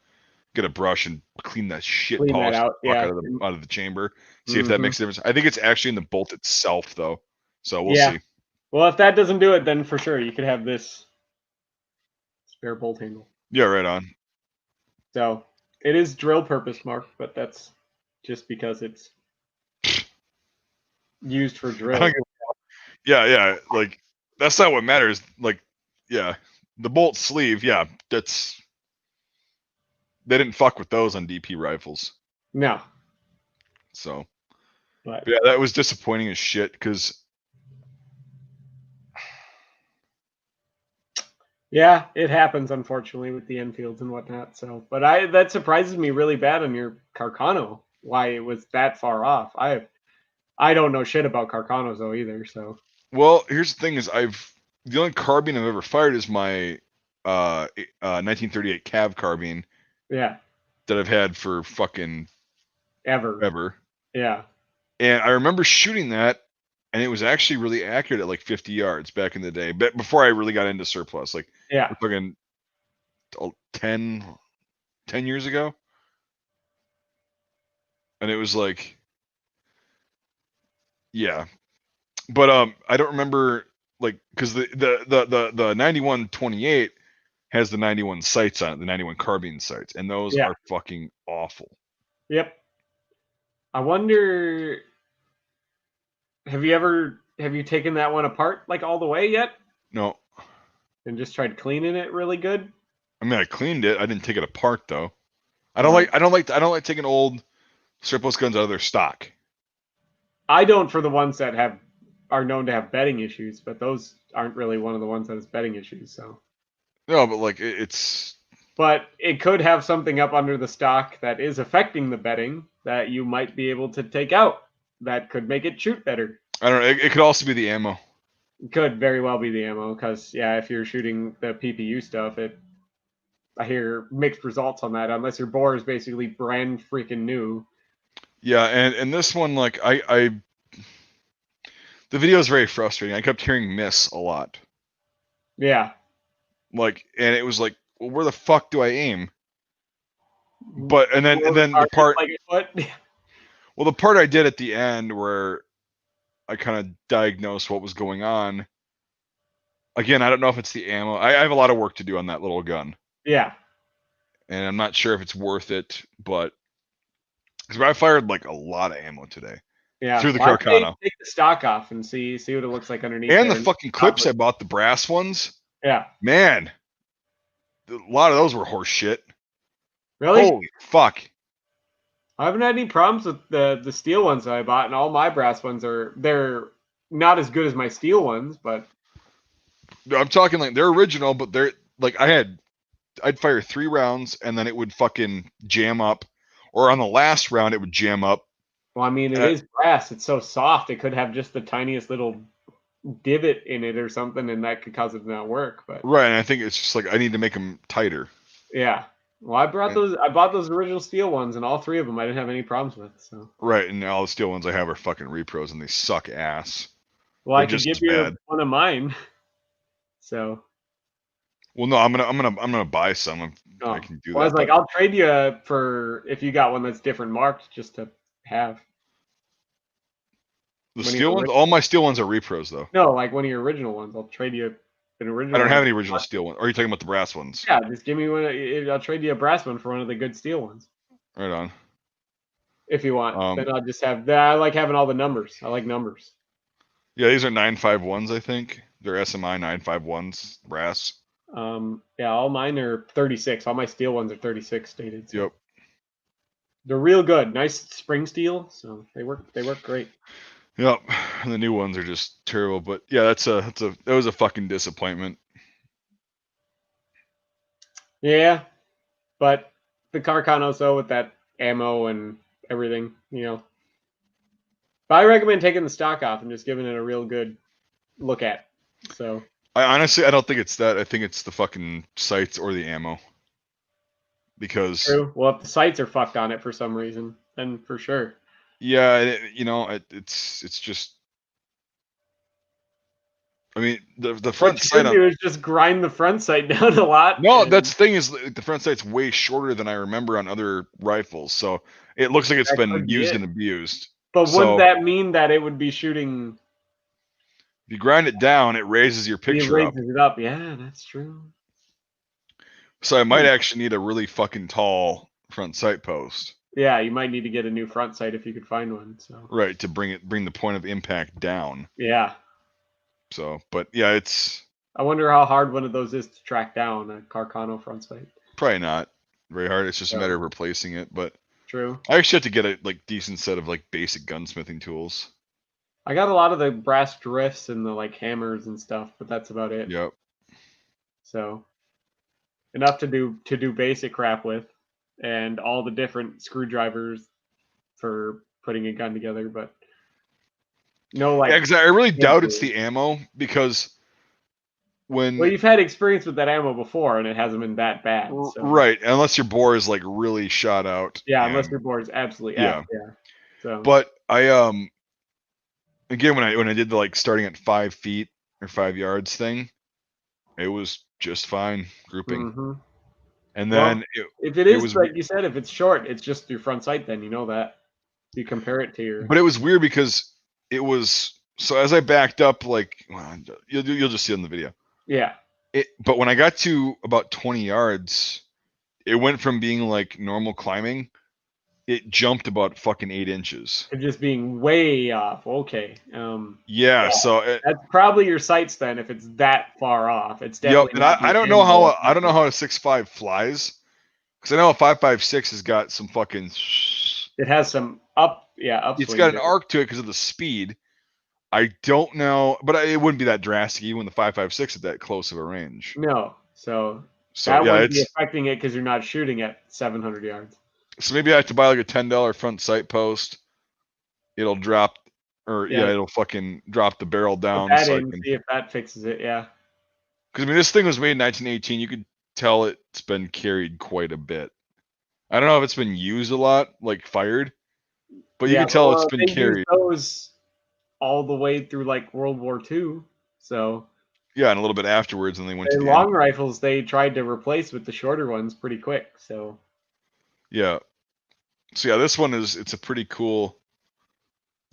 S2: get a brush and clean that shit polish out of the chamber. See if that makes a difference. I think it's actually in the bolt itself though. So we'll see.
S1: Well, if that doesn't do it, then for sure you could have this spare bolt handle.
S2: Yeah, right on.
S1: So it is drill purpose marked, but that's just because it's used for drill.
S2: Yeah. Like that's not what matters. Like, yeah, the bolt sleeve. Yeah, they didn't fuck with those on DP rifles.
S1: No.
S2: So, but yeah, that was disappointing as shit because.
S1: Yeah, it happens unfortunately with the Enfields and whatnot. So, but that surprises me really bad on your Carcano. Why it was that far off? I don't know shit about Carcanos though either. So.
S2: Well, here's the thing: is the only carbine I've ever fired is my 1938 Cav carbine.
S1: Yeah.
S2: That I've had for fucking
S1: ever. Yeah.
S2: And I remember shooting that, and it was actually really accurate at like 50 yards back in the day. But before I really got into surplus, like fucking 10 years ago, and it was like, yeah. But I don't remember, like, because the 9128 has the 91 sights on it, the 91 carbine sights, and those are fucking awful.
S1: Yep. I wonder, have you taken that one apart like all the way yet?
S2: No.
S1: And just tried cleaning it really good?
S2: I mean, I cleaned it. I didn't take it apart though. I don't like taking old surplus guns out of their stock. I
S1: don't, for the ones that are known to have bedding issues, but those aren't really one of the ones that has bedding issues. So.
S2: No, but like it's.
S1: But it could have something up under the stock that is affecting the bedding that you might be able to take out. That could make it shoot better.
S2: I don't know. It could also be the ammo.
S1: It could very well be the ammo, because if you're shooting the PPU stuff, I hear mixed results on that. Unless your bore is basically brand freaking new.
S2: Yeah, and this one, like the video is very frustrating. I kept hearing miss a lot.
S1: Yeah.
S2: Like, and it was like, well, where the fuck do I aim? But and then the part.
S1: Like what?
S2: Well, the part I did at the end where I kind of diagnosed what was going on. Again, I don't know if it's the ammo. I have a lot of work to do on that little gun.
S1: Yeah.
S2: And I'm not sure if it's worth it, but because I fired like a lot of ammo today.
S1: Yeah.
S2: Through the
S1: Well,
S2: Carcano.
S1: take the stock off and see what it looks like underneath.
S2: And
S1: there.
S2: the fucking clips I bought, the brass ones.
S1: Yeah.
S2: Man, a lot of those were horse shit.
S1: Really?
S2: Holy fuck.
S1: I haven't had any problems with the steel ones that I bought, and all my brass ones they're not as good as my steel ones, but
S2: I'm talking like they're original, but they're like I'd fire 3 rounds and then it would fucking jam up, or on the last round it would jam up.
S1: well, I mean, it is brass. It's so soft. It could have just the tiniest little divot in it or something, and that could cause it to not work. But
S2: right, and I think it's just like I need to make them tighter.
S1: Yeah. Well, I bought those original steel ones, and all 3 of them I didn't have any problems with. So
S2: right, and all the steel ones I have are fucking repros, and they suck ass.
S1: Well, I could give you one of mine. So.
S2: Well, no, I'm gonna buy some. I can do that.
S1: I was like, I'll trade you for if you got one that's different marked, just to have.
S2: The steel ones, all my steel ones are repros though.
S1: No, like one of your original ones. I'll trade you an original.
S2: I don't have any original steel ones. Or are you talking about the brass ones?
S1: Yeah, just give me one. I'll trade you a brass one for one of the good steel ones.
S2: Right on.
S1: If you want, then I'll just have that. I like having all the numbers. I like numbers.
S2: Yeah, these are 951s, I think. They're SMI 951s, brass.
S1: Yeah, all mine are 36. All my steel ones are 36 stated. So.
S2: Yep.
S1: They're real good. Nice spring steel, so they work great.
S2: Yep. And the new ones are just terrible, but yeah, that was a fucking disappointment.
S1: Yeah. But the Carcano, though, with that ammo and everything, But I recommend taking the stock off and just giving it a real good look at. So
S2: I don't think it's that. I think it's the fucking sights or the ammo. Because
S1: true. Well, if the sights are fucked on it for some reason, then for sure.
S2: Yeah, it's just. I mean, the front sight
S1: is just grind the front sight down a lot.
S2: No, that's the thing is the front sight's way shorter than I remember on other rifles, so it looks like it's been used and abused.
S1: But wouldn't that mean that it would be shooting?
S2: If you grind it down, it raises your picture up.
S1: It raises it up. Yeah, that's true.
S2: So I might actually need a really fucking tall front sight post.
S1: Yeah, you might need to get a new front sight if you could find one. So
S2: right, to bring the point of impact down.
S1: Yeah.
S2: So, but yeah, it's.
S1: I wonder how hard one of those is to track down, a Carcano front sight.
S2: Probably not very hard. It's just a matter of replacing it. But
S1: true.
S2: I actually have to get a decent set of basic gunsmithing tools.
S1: I got a lot of the brass drifts and the hammers and stuff, but that's about it.
S2: Yep.
S1: So enough to do basic crap with, and all the different screwdrivers for putting a gun together, but no
S2: Yeah, because I really doubt it's the ammo, because
S1: well, you've had experience with that ammo before and it hasn't been that bad. So.
S2: Right, unless your bore is really shot out.
S1: Yeah, unless your bore is absolutely yeah. So,
S2: but I again, when I did the starting at 5 feet or 5 yards thing, it was just fine grouping.
S1: Mm-hmm.
S2: And then
S1: if it is like you said, if it's short, it's just your front sight. Then you know that you compare it to your.
S2: But it was weird because it was so as I backed up, you'll just see it in the video.
S1: Yeah.
S2: But when I got to about 20 yards, it went from being normal climbing. It jumped about fucking 8 inches.
S1: It just being way off. Okay.
S2: Yeah. So
S1: that's probably your sights then. If it's that far off, it's definitely.
S2: Yep. And I don't know how a 6.5 flies, because I know a 5.56 has got some fucking.
S1: It has some up.
S2: It's got an arc to it because of the speed. I don't know, but it wouldn't be that drastic even when the 5.56 at that close of a range.
S1: No. So that wouldn't be affecting it because you're not shooting at 700 yards.
S2: So maybe I have to buy a $10 front sight post. It'll drop, it'll fucking drop the barrel down.
S1: Put that in, see if that fixes it. Yeah.
S2: Because this thing was made in 1918. You could tell it's been carried quite a bit. I don't know if it's been used a lot, fired, but you can tell it's been carried.
S1: Those all the way through World War II. So.
S2: Yeah, and a little bit afterwards, and they went to the
S1: long rifles. They tried to replace with the shorter ones pretty quick. So.
S2: Yeah. So yeah, this one it's a pretty cool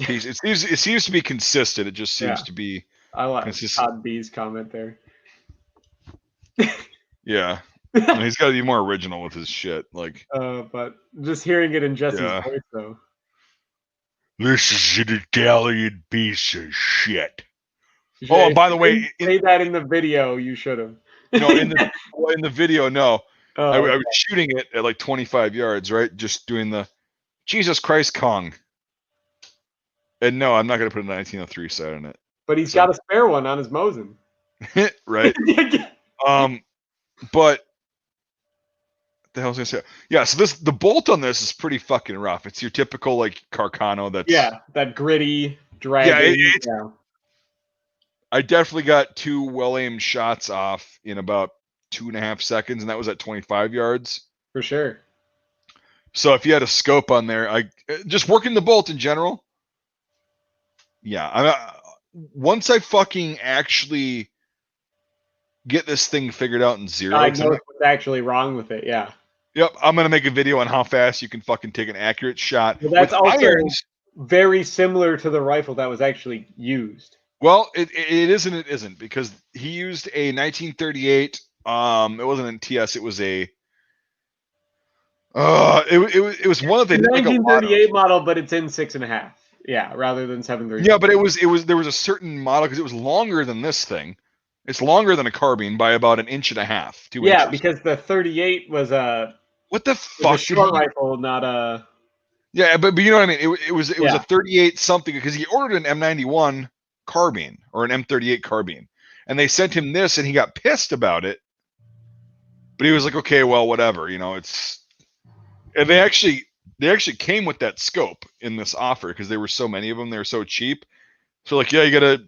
S2: piece. It seems to be consistent. It just seems to be
S1: I like
S2: consistent.
S1: Todd B's comment there.
S2: Yeah. And he's got to be more original with his shit. Like,
S1: but just hearing it in Jesse's voice, though.
S2: This is an Italian piece of shit. Oh, and by the way,
S1: say that in the video, you should have.
S2: No, in the video, no.
S1: Oh,
S2: I was shooting it at like 25 yards, right? Just doing the Jesus Christ Kong. And no, I'm not going to put a 1903 sight on it.
S1: But he's got a spare one on his Mosin.
S2: Right. But the hell was I gonna say? Yeah, so the bolt on this is pretty fucking rough. It's your typical like Carcano that's
S1: that gritty dragon.
S2: Yeah, I definitely got 2 well-aimed shots off in about 2.5 seconds, and that was at 25 yards.
S1: For sure.
S2: So if you had a scope on there, I just working the bolt in general. Yeah, once I fucking actually get this thing figured out in zero,
S1: I know what's actually wrong with it. Yeah.
S2: Yep, I'm gonna make a video on how fast you can fucking take an accurate shot.
S1: Well, that's also very similar to the rifle that was actually used.
S2: Well, it is and it isn't, because he used a 1938. It wasn't an TS. It was a. It was one of the
S1: 1938 model, but it's in 6.5. Yeah, rather than 7.3.
S2: Yeah, but it was there was a certain model because it was longer than this thing. It's longer than a carbine by about 1.5 inches, 2 inches.
S1: Yeah, because the 38 was a.
S2: What the fuck?
S1: A short rifle, not a.
S2: Yeah, but you know what I mean. It was a 38 something, because he ordered an M91 carbine or an M38 carbine, and they sent him this, and he got pissed about it. But he was like, okay, well, whatever, it's. And they actually came with that scope in this offer because there were so many of them. They were so cheap. So like, yeah, you got a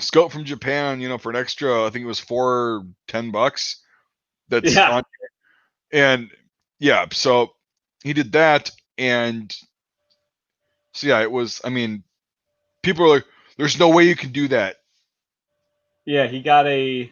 S2: scope from Japan, for an extra, I think it was $10. That's on. And yeah, so he did that, and so yeah, it was. I mean, people are like, "There's no way you can do that."
S1: Yeah, he got a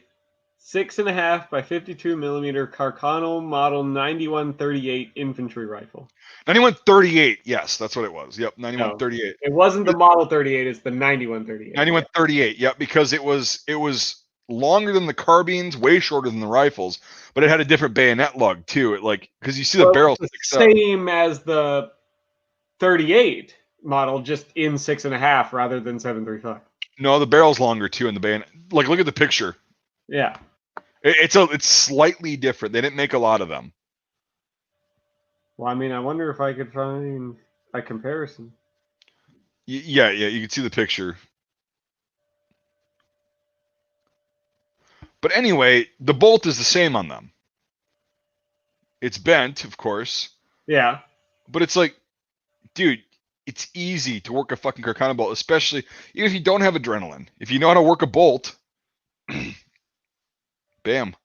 S1: 6.5 by 52 millimeter Carcano model 9138 infantry rifle.
S2: 9138, yes, that's what it was. Yep, 9138.
S1: No, it wasn't the model 38; it's the 9138.
S2: 9138, yep, because it was longer than the carbines, way shorter than the rifles, but it had a different bayonet lug too. It because you see the barrel
S1: same as the 38 model, just in 6.5 rather than 7.35.
S2: No, the barrel's longer too, and the bayonet. Look at the picture.
S1: Yeah,
S2: it's slightly different. They didn't make a lot of them.
S1: Well, I mean, I wonder if I could find a comparison.
S2: Yeah, you can see the picture. But anyway, the bolt is the same on them. It's bent, of course.
S1: Yeah.
S2: But it's like, dude, it's easy to work a fucking Carcano bolt, especially even if you don't have adrenaline. If you know how to work a bolt, bam.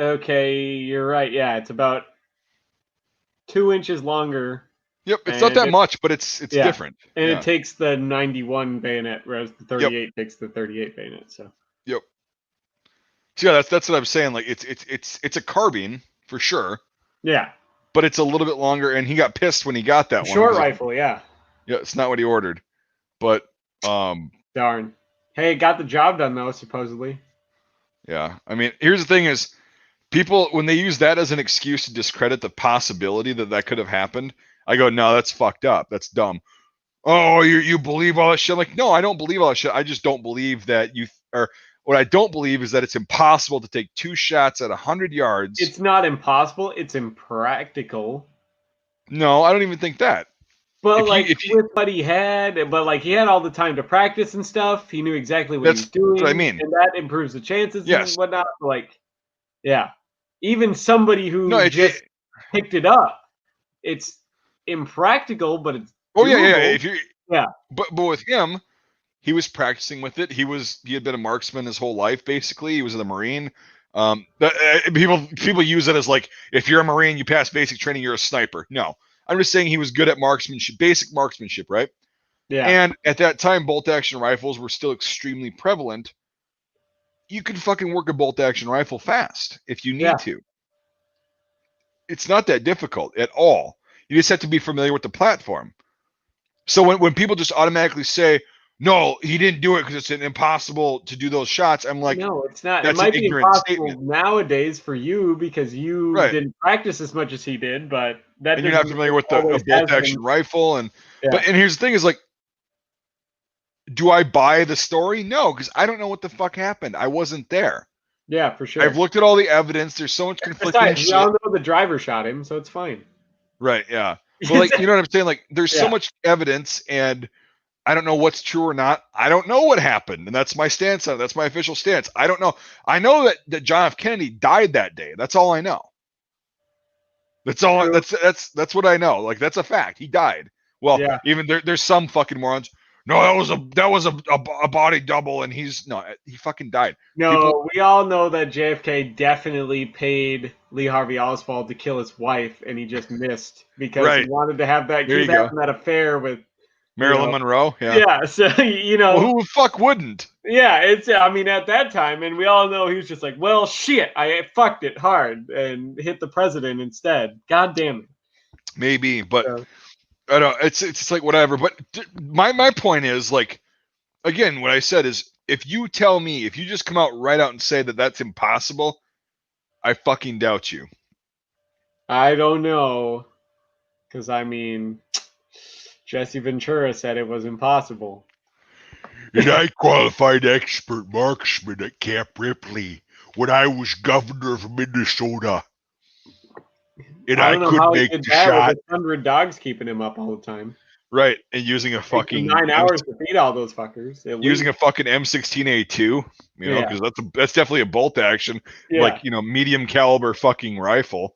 S1: Okay, you're right. Yeah, it's about 2 inches longer.
S2: Yep, it's not that much, but it's different.
S1: And it takes the 91 bayonet, whereas the 38 takes the 38 bayonet. So.
S2: Yep. So yeah, that's what I'm saying. Like it's a carbine for sure.
S1: Yeah.
S2: But it's a little bit longer, and he got pissed when he got that one.
S1: Short rifle, yeah.
S2: Yeah, it's not what he ordered. But
S1: darn. Hey, got the job done though, supposedly.
S2: Yeah. I mean, here's the thing is, people, when they use that as an excuse to discredit the possibility that could have happened, I go, no, that's fucked up. That's dumb. Oh, you believe all that shit? I'm like, no, I don't believe all that shit. I just don't believe that what I don't believe is that it's impossible to take 2 shots at 100 yards.
S1: It's not impossible. It's impractical.
S2: No, I don't even think that.
S1: But with what he had, he had all the time to practice and stuff. He knew exactly what he was doing.
S2: That's what I mean.
S1: And that improves the chances and whatnot. Yeah. Even somebody who just picked it up, it's impractical, but it's doable.
S2: But with him, he was practicing with it. He had been a marksman his whole life, basically. He was in the Marine. People use it as like, if you're a Marine, you pass basic training, you're a sniper. No, I'm just saying he was good at marksmanship, basic marksmanship, right?
S1: Yeah.
S2: And at that time, bolt action rifles were still extremely prevalent. You could fucking work a bolt action rifle fast if you need to. It's not that difficult at all. You just have to be familiar with the platform. So when people just automatically say, no, he didn't do it because it's impossible to do those shots, I'm like,
S1: no, it's not. It
S2: that's an
S1: might be
S2: ignorant
S1: impossible
S2: statement.
S1: nowadays for you because you
S2: Right.
S1: didn't practice as much as he did, but that
S2: and you're not
S1: doesn't
S2: familiar with a
S1: always
S2: bolt
S1: has
S2: action
S1: been.
S2: rifle. And
S1: Yeah.
S2: and here's the thing is like, do I buy the story? No, because I don't know what the fuck happened. I wasn't there.
S1: Yeah, for sure.
S2: I've looked at all the evidence. There's so much conflicting
S1: Besides, we
S2: shit.
S1: all know the driver shot him, so it's fine.
S2: Right, yeah. But like, you know what I'm saying? Like, there's so
S1: Yeah.
S2: much evidence, and I don't know what's true or not. I don't know what happened, and that's my stance on it. That's my official stance. I don't know. I know that John F. Kennedy died that day. That's all I know. That's all. That's what I know. Like, that's a fact. He died. Well,
S1: Yeah.
S2: even there's some fucking morons. No, that was a body double, and he fucking died.
S1: No,
S2: People,
S1: we all know that JFK definitely paid Lee Harvey Oswald to kill his wife, and he just missed because he
S2: right.
S1: wanted to have that
S2: There
S1: keep
S2: you go.
S1: having that affair with
S2: Marilyn Monroe. Yeah.
S1: Yeah, so
S2: Well, who the fuck wouldn't?
S1: yeah, it's I mean at that time, and we all know he was just like, well, shit, I fucked it hard and hit the president instead. God damn it.
S2: Maybe, but I don't. It's just like whatever. But my point is like, again, what I said is, if you tell me, if you just come out right out and say that that's impossible, I fucking doubt you.
S1: I don't know, because I mean, Jesse Ventura said it was impossible.
S2: And I qualified expert marksman at Camp Ripley when I was governor of Minnesota. And
S1: I don't know
S2: could
S1: how he
S2: make
S1: did
S2: the
S1: that
S2: shot.
S1: with 100 dogs keeping him up all the time.
S2: Right, and using a fucking
S1: 9 hours to feed all those fuckers.
S2: Using a fucking M16A2, you know, because that's definitely a bolt action, like, you know, medium caliber fucking rifle.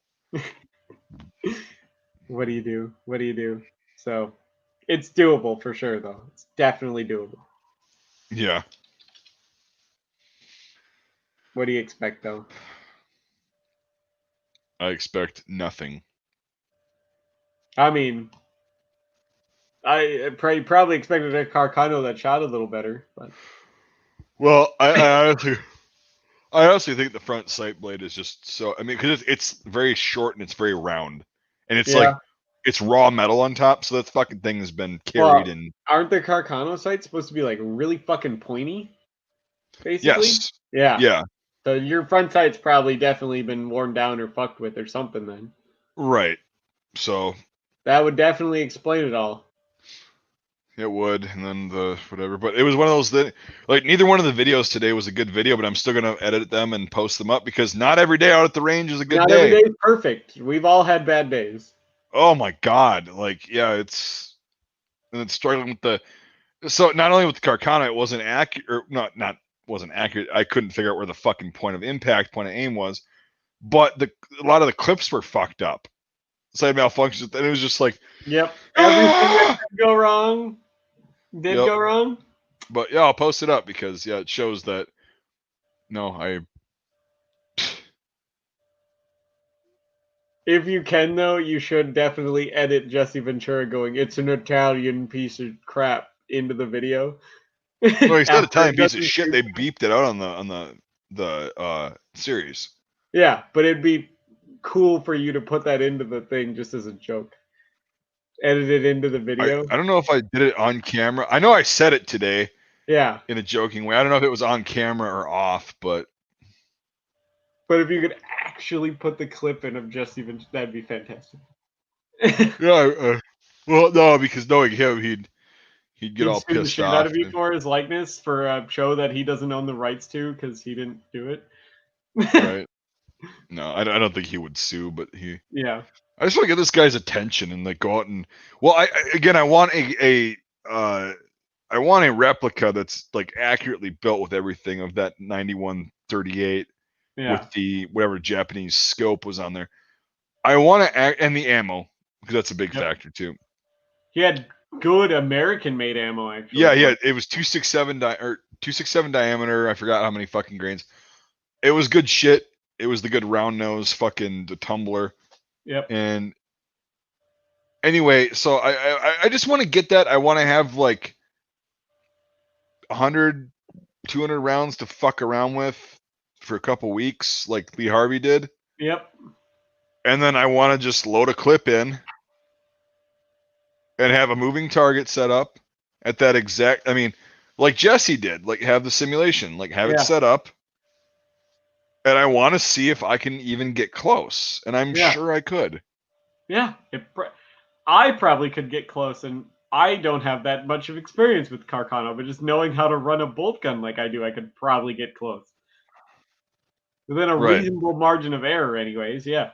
S1: What do you do? What do you do? So, it's doable for sure, though. It's definitely doable.
S2: Yeah.
S1: What do you expect, though?
S2: I expect nothing.
S1: I mean, I probably expected a Carcano that shot a little better, but
S2: well, I honestly think the front sight blade is just so. I mean, because it's very short and it's very round, and it's like it's raw metal on top, so that fucking thing has been carried.
S1: Well,
S2: and
S1: aren't the Carcano sights supposed to be like really fucking pointy? Basically,
S2: yes,
S1: yeah. So your front sight's probably definitely been worn down or fucked with or something. Then,
S2: right. So
S1: that would definitely explain it all.
S2: It would, and then the whatever. But it was one of those that, like, neither one of the videos today was a good video, but I'm still gonna edit them and post them up because not every day out at the range is a good day.
S1: Not every day is perfect. We've all had bad days.
S2: Oh my god! Like, yeah, it's struggling with the. So not only with the Carcano, it wasn't accurate, or not wasn't accurate. I couldn't figure out where the fucking point of impact, point of aim was, but a lot of the clips were fucked up. Side malfunctions, and it was just like,
S1: yep, everything that could go wrong did go wrong.
S2: But yeah, I'll post it up because it shows that. No,
S1: If you can, though, you should definitely edit Jesse Ventura going, "It's an Italian piece of crap" into the video.
S2: Well, he's not Italian piece of shit. They beeped it out on the series.
S1: Yeah, but it'd be cool for you to put that into the thing just as a joke. Edit it into the video.
S2: I don't know if I did it on camera. I know I said it today.
S1: Yeah.
S2: In a joking way. I don't know if it was on camera or off, but
S1: if you could actually put the clip in of Jesse Ventura, that'd be fantastic.
S2: Yeah. Well, no, because knowing him, he'd get all pissed off.
S1: Out of you for his likeness for a show that he doesn't own the rights to because he didn't do it.
S2: Right. No, I don't think he would sue, but he.
S1: Yeah.
S2: I just want to get this guy's attention and like go out and. Well, I want I want a replica that's like accurately built with everything of that 9138 with the whatever Japanese scope was on there. I want to and the ammo because that's a big factor too.
S1: He had good American-made ammo, actually.
S2: Yeah, it was 267 diameter. I forgot how many fucking grains. It was good shit. It was the good round nose, fucking the tumbler.
S1: Yep.
S2: And anyway, so I just want to get that. I want to have like 100, 200 rounds to fuck around with for a couple weeks, like Lee Harvey did.
S1: Yep.
S2: And then I want to just load a clip in and have a moving target set up at that exact, I mean, like Jesse did, like have the simulation, like have it set up. And I want to see if I can even get close. And I'm sure I could.
S1: Yeah. I probably could get close, and I don't have that much of experience with Carcano, but just knowing how to run a bolt gun like I do, I could probably get close. Within a reasonable margin of error, anyways, yeah.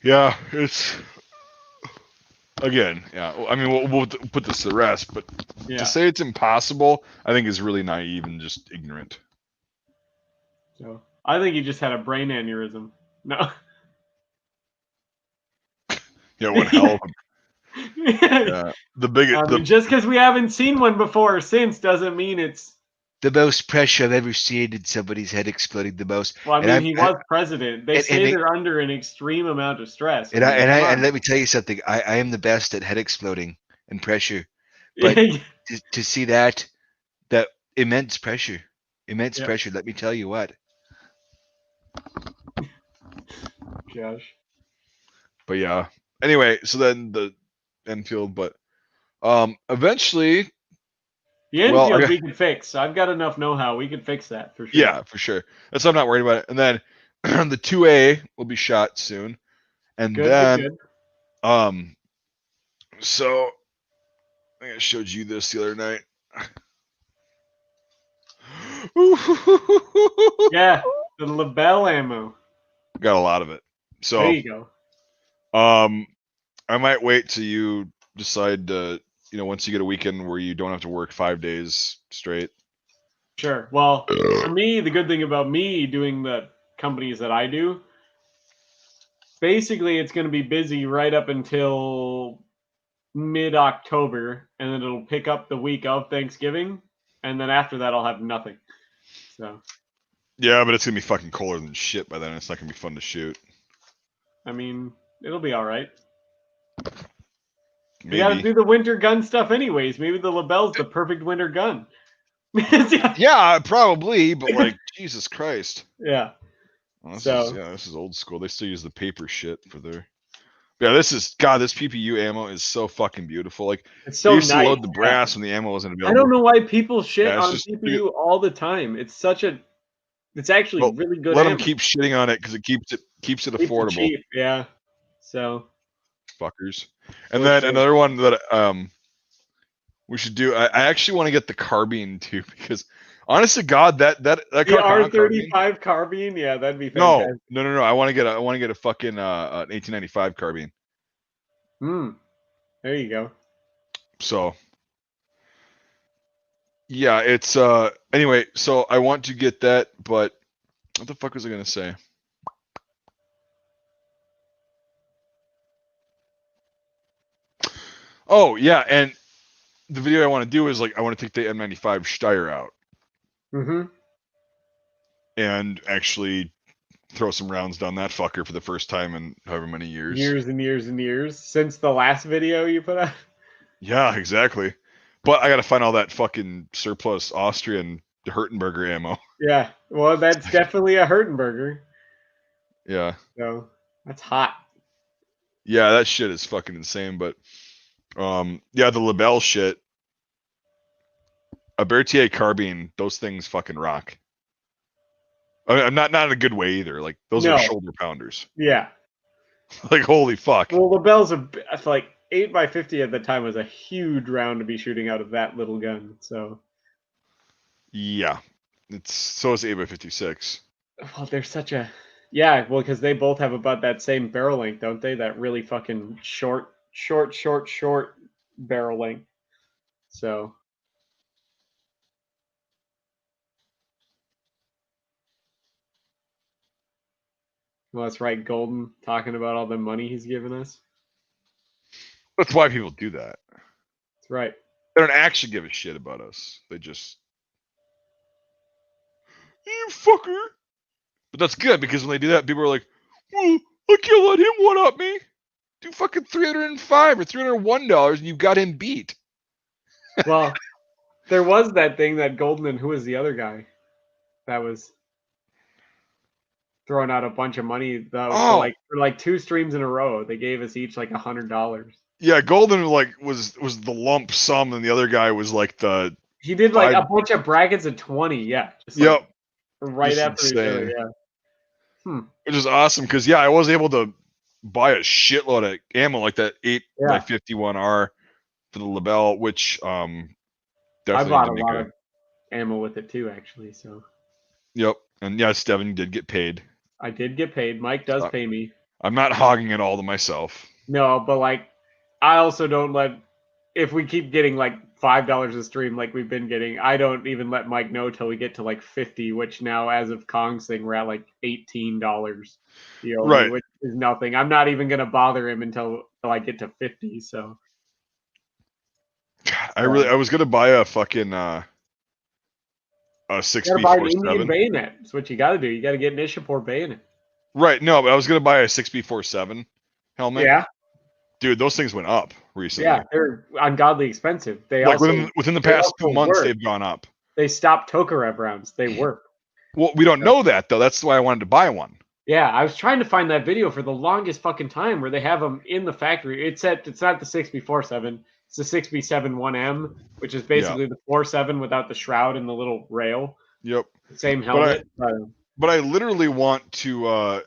S2: Yeah, it's... Again, yeah. I mean, we'll put this to rest, but to say it's impossible, I think is really naive and just ignorant.
S1: So I think you just had a brain aneurysm. No.
S2: Yeah, one hell of a... Yeah, the biggest.
S1: I mean, just because we haven't seen one before or since doesn't mean it's
S3: the most pressure I've ever seen in somebody's head exploding the most.
S1: Well, I mean, he was president. They say they're under an extreme amount of stress.
S3: And let me tell you something. I am the best at head exploding and pressure. But to see that immense pressure, let me tell you what.
S1: Gosh.
S2: But yeah. Anyway, so then the Enfield, but eventually
S1: the Enfield we can fix. I've got enough know-how. We can fix that for sure.
S2: Yeah, for sure. That's why I'm not worried about it. And then the 2A will be shot soon. And then so I think I showed you this the other night.
S1: Yeah, the Lebel ammo.
S2: Got a lot of it. So
S1: there you go.
S2: I might wait till you decide to, once you get a weekend where you don't have to work 5 days straight.
S1: Sure. Well, for me, the good thing about me doing the companies that I do, basically it's going to be busy right up until mid-October, and then it'll pick up the week of Thanksgiving, and then after that I'll have nothing. So.
S2: Yeah, but it's going to be fucking colder than shit by then. It's not going to be fun to shoot.
S1: I mean, it'll be all right.
S2: Maybe.
S1: You got to do the winter gun stuff anyways. Maybe the Lebel's the perfect winter gun.
S2: Yeah, probably, but like, Jesus Christ.
S1: Yeah.
S2: Well, this is old school. They still use the paper shit for their... Yeah, this PPU ammo is so fucking beautiful. Like,
S1: it's so
S2: used to load the brass when the ammo wasn't available.
S1: I don't know why people shit on CPU all the time. It's actually really good.
S2: Let them keep shitting on it because it keeps it affordable.
S1: Cheap, yeah. So
S2: fuckers. And then another one that we should do. I actually want to get the carbine too, because honest to God, that the
S1: R35 carbine, yeah, that'd be fantastic.
S2: No. I want to get a fucking 1895 carbine.
S1: There you go.
S2: So yeah, it's anyway, so I want to get that, but what the fuck was I gonna say? Oh yeah, and the video I want to do is like I want to take the M95 Steyr out. And actually throw some rounds down that fucker for the first time in however many years.
S1: Years and years and years since the last video you put out.
S2: Yeah, exactly. But I gotta find all that fucking surplus Austrian Hurtenberger ammo.
S1: Yeah, well, that's definitely a Hurtenberger.
S2: Yeah.
S1: So that's hot.
S2: Yeah, that shit is fucking insane. But yeah, the Lebel shit. A Berthier carbine, those things fucking rock. I mean, not in a good way either. Like those are shoulder pounders.
S1: Yeah.
S2: Like holy fuck.
S1: Well, Lebel's like 8x50 at the time was a huge round to be shooting out of that little gun. So.
S2: Yeah, so is 8x56.
S1: Well, they're such a because they both have about that same barrel length, don't they? That really fucking short barrel length. So. Well, that's right. Golden talking about all the money he's given us.
S2: That's why people do that.
S1: That's right.
S2: They don't actually give a shit about us. They just... You fucker. But that's good, because when they do that, people are like, well, I can't let him one-up me. Do fucking $305 or $301 and you've got him beat.
S1: Well, there was that thing that Golden and who was the other guy? That was... throwing out a bunch of money though for like 2 streams in a row. They gave us each like $100.
S2: Yeah, Golden was the lump sum, and the other guy was like the.
S1: He did like a bunch of brackets of 20. Yeah.
S2: Yep.
S1: Right just after insane. Each other. Yeah.
S2: Which is awesome because I was able to buy a shitload of ammo like that 8x51R for the Lebel, which definitely
S1: I bought a lot of ammo with it too, actually. So.
S2: Yep, and yes, Devin did get paid.
S1: I did get paid. Mike does pay me.
S2: I'm not hogging it all to myself.
S1: No, but like, I also don't let. If we keep getting like $5 a stream like we've been getting, I don't even let Mike know till we get to like 50, which now as of Kong's thing, we're at like $18.
S2: Right.
S1: Which is nothing. I'm not even gonna bother him until I get to 50. So.
S2: I was gonna buy a fucking a 6B47.
S1: You gotta buy an Indian bayonet. That's what you gotta do. You gotta get an Ishapur bayonet.
S2: Right. No, but I was gonna buy a 6B47 helmet.
S1: Yeah.
S2: Dude, those things went up recently.
S1: Yeah, they're ungodly expensive. They
S2: like within the past 2 months, they've gone up.
S1: They stopped Tokarev rounds. They work.
S2: Well, we don't know that though. That's why I wanted to buy one.
S1: Yeah, I was trying to find that video for the longest fucking time where they have them in the factory. It's not the 6B47. It's the 6B71M, which is basically the 47 without the shroud and the little rail.
S2: Yep.
S1: Same helmet.
S2: But I literally want to.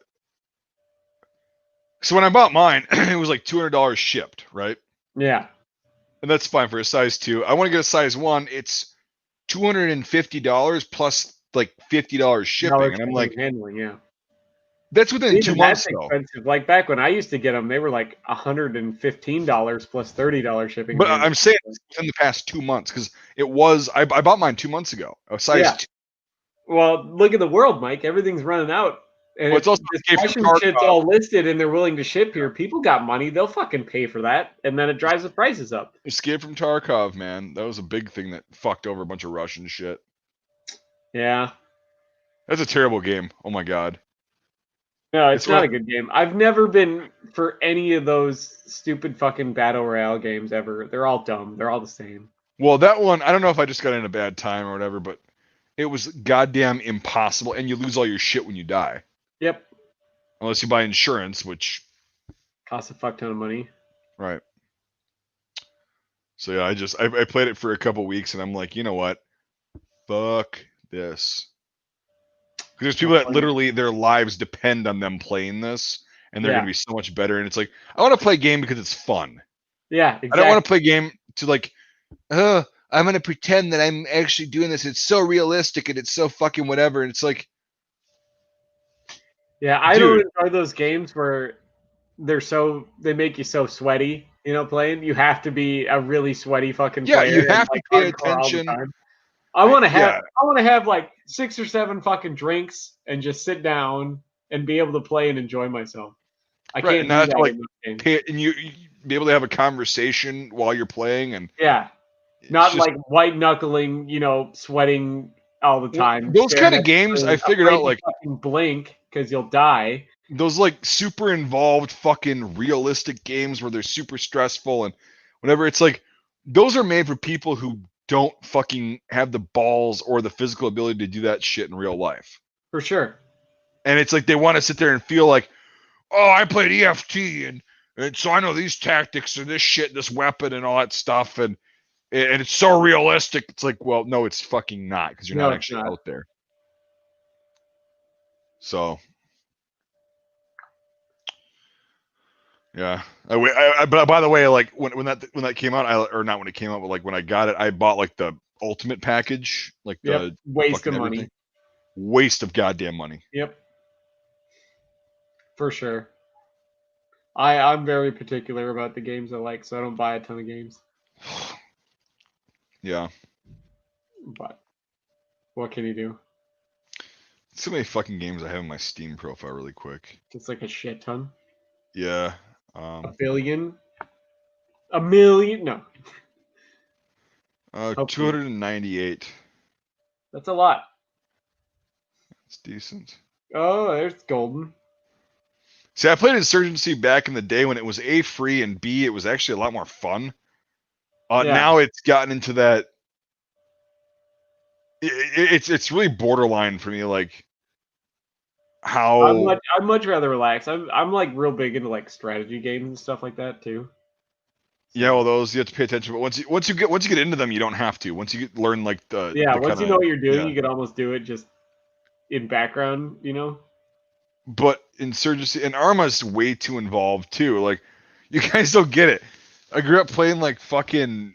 S2: So when I bought mine, it was like $200 shipped, right?
S1: Yeah.
S2: And that's fine for a size 2. I want to get a size 1. It's $250 plus like $50 shipping, and I'm like,
S1: handling, yeah.
S2: That's within 2 months, though.
S1: Expensive. Like back when I used to get them, they were like $115 plus $30 shipping.
S2: But I'm saying within the past 2 months because it was. I bought mine 2 months ago. A size 2.
S1: Well, look at the world, Mike. Everything's running out. And
S2: it's also
S1: shit's all listed and they're willing to ship here. People got money; they'll fucking pay for that, and then it drives the prices up.
S2: Escape from Tarkov, man. That was a big thing that fucked over a bunch of Russian shit.
S1: Yeah,
S2: that's a terrible game. Oh my god.
S1: No, it's not a good game. I've never been for any of those stupid fucking battle royale games ever. They're all dumb. They're all the same.
S2: Well, that one, I don't know if I just got in a bad time or whatever, but it was goddamn impossible, and you lose all your shit when you die.
S1: Yep.
S2: Unless you buy insurance, which
S1: costs a fuck ton of money.
S2: Right. So yeah, I played it for a couple weeks, and I'm like, you know what? Fuck this. Because there's people that literally their lives depend on them playing this, and they're gonna be so much better. And it's like, I want to play a game because it's fun.
S1: Yeah, exactly.
S2: I don't want to play a game to like, I'm gonna pretend that I'm actually doing this. It's so realistic and it's so fucking whatever. And it's like,
S1: yeah, I don't enjoy those games where they make you so sweaty. Playing. You have to be a really sweaty fucking player.
S2: Yeah, you have to pay attention.
S1: I want to have like 6 or 7 fucking drinks and just sit down and be able to play and enjoy myself. I can't
S2: not do that like and you be able to have a conversation while you're playing and
S1: not like white knuckling, sweating all the time.
S2: Those kind of games, I figured out like
S1: fucking blink because you'll die.
S2: Those like super involved fucking realistic games where they're super stressful and whatever. It's like those are made for people who don't fucking have the balls or the physical ability to do that shit in real life.
S1: For sure.
S2: And it's like they want to sit there and feel like, oh, I played EFT and so I know these tactics and this shit, this weapon and all that stuff and it's so realistic. It's like, well, no, it's fucking not because you're not actually out there. So, yeah. But by the way, like when that came out, or not when it came out, but like when I got it, I bought like the ultimate package, like the
S1: waste of money,
S2: waste of goddamn money.
S1: Yep, for sure. I'm very particular about the games I like, so I don't buy a ton of games.
S2: Yeah.
S1: But what can you do?
S2: So many fucking games I have in my Steam profile really quick.
S1: Just like a shit ton.
S2: Yeah.
S1: A billion? A million? No.
S2: 298.
S1: That's a lot.
S2: That's decent.
S1: Oh, there's golden.
S2: See, I played Insurgency back in the day when it was A, free, and B, it was actually a lot more fun. Now it's gotten into that. It's really borderline for me. Like, how
S1: I'd much rather relax. I'm like real big into like strategy games and stuff like that too.
S2: So. Yeah, well, those you have to pay attention. But once you get into them, you don't have to. Once you learn like the
S1: once you know what you're doing, you could almost do it just in background,
S2: But Insurgency and Arma's way too involved too. Like, you guys don't get it. I grew up playing like fucking.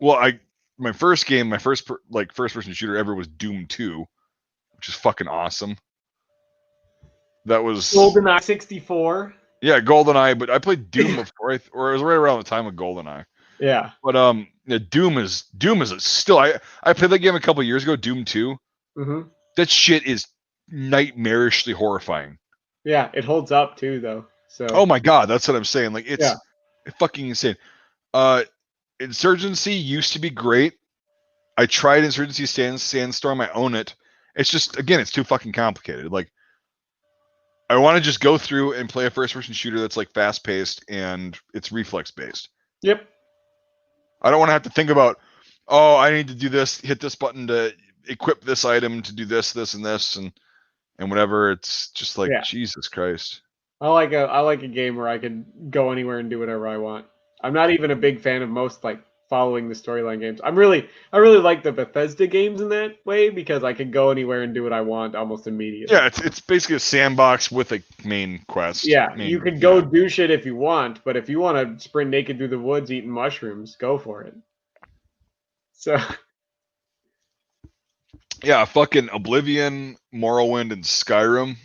S2: Well, my first first-person shooter ever was Doom 2, which is fucking awesome. That was
S1: GoldenEye 64.
S2: Yeah, GoldenEye, but I played Doom before, or it was right around the time of GoldenEye.
S1: Yeah.
S2: But Doom is still. I played that game a couple years ago, Doom 2.
S1: Mm-hmm.
S2: That shit is nightmarishly horrifying.
S1: Yeah, it holds up too, though. So.
S2: Oh my god, that's what I'm saying. Like, it's fucking insane. Insurgency used to be great. I tried Insurgency Sandstorm. I own it. It's just, again, it's too fucking complicated. Like, I want to just go through and play a first-person shooter that's like fast-paced and it's reflex-based.
S1: Yep.
S2: I don't want to have to think about, oh, I need to do this, hit this button to equip this item to do this, and this, and whatever. It's just like, Jesus Christ.
S1: I like a game where I can go anywhere and do whatever I want. I'm not even a big fan of most like following the storyline games. I really like the Bethesda games in that way because I can go anywhere and do what I want almost immediately.
S2: Yeah, it's basically a sandbox with a main quest.
S1: Yeah, you can go do shit if you want, but if you want to sprint naked through the woods eating mushrooms, go for it. So.
S2: Yeah, fucking Oblivion, Morrowind, and Skyrim.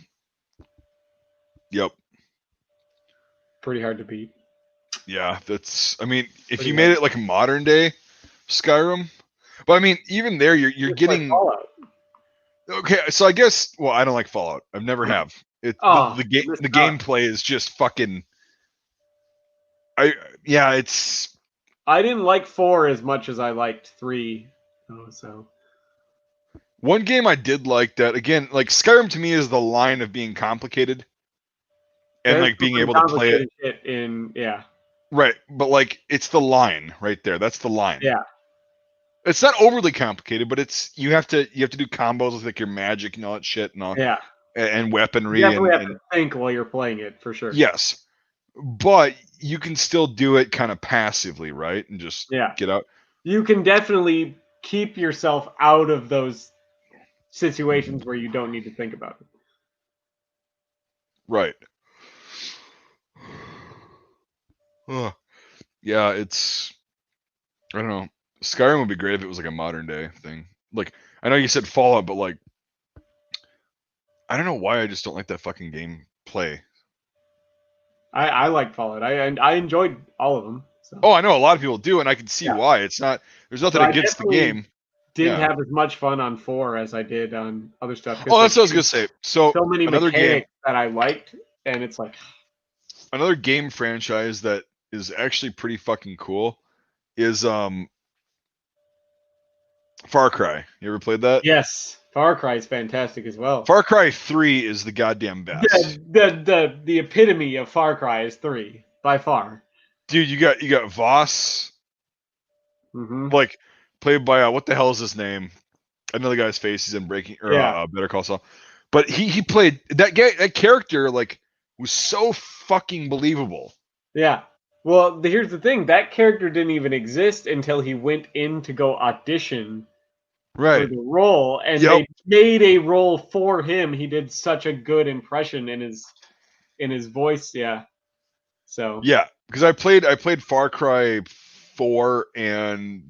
S2: Yep.
S1: Pretty hard to beat.
S2: Yeah, I mean, if you made it like a modern day Skyrim, but I mean, even there, you're getting.
S1: Like Fallout.
S2: Okay, so I guess, well, I don't like Fallout. I've never have. The gameplay is just fucking. It's.
S1: I didn't like 4 as much as I liked 3. So.
S2: One game I did like that, again, like Skyrim to me is the line of being complicated. And like being able to play it. Right, but like it's the line right there. That's the line.
S1: Yeah.
S2: It's not overly complicated, but it's you have to do combos with like your magic and all that shit and all.
S1: Yeah.
S2: And weaponry.
S1: You definitely have to think while you're playing it for sure.
S2: Yes, but you can still do it kind of passively, right? And just get out.
S1: You can definitely keep yourself out of those situations where you don't need to think about it.
S2: Right. Yeah, it's. I don't know. Skyrim would be great if it was like a modern day thing. Like, I know you said Fallout, but like, I don't know why I just don't like that fucking game play.
S1: I like Fallout. I enjoyed all of them. So.
S2: Oh, I know a lot of people do, and I can see why. It's not. There's nothing against the game.
S1: Didn't have as much fun on 4 as I did on other stuff.
S2: Oh, that's what I was gonna say. So
S1: many mechanics that I liked, and it's like
S2: another game franchise that is actually pretty fucking cool is Far Cry. You ever played that?
S1: Yes, Far Cry is fantastic as well.
S2: Far Cry 3 is the goddamn best.
S1: The epitome of Far Cry is 3 by far.
S2: Dude, you got Voss, like played by what the hell is his name? I know the guy's face. He's in Better Call Saul, but he played that guy. That character like was so fucking believable.
S1: Yeah. Well, here's the thing. That character didn't even exist until he went in to go audition for the role, and they made a role for him. He did such a good impression in his voice. Yeah. So.
S2: Yeah, because I played Far Cry 4 and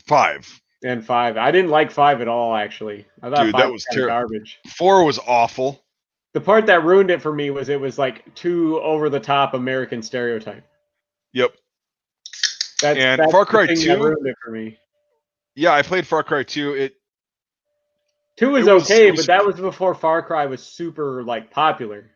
S2: 5.
S1: And 5. I didn't like 5 at all, actually. I thought 5
S2: that was
S1: terrible. Garbage.
S2: 4 was awful.
S1: The part that ruined it for me was it was like too over the top American stereotype.
S2: Yep.
S1: That's
S2: Far Cry 2
S1: that ruined it for me.
S2: Yeah, I played Far Cry 2.
S1: 2 was okay, but that was before Far Cry was super like popular.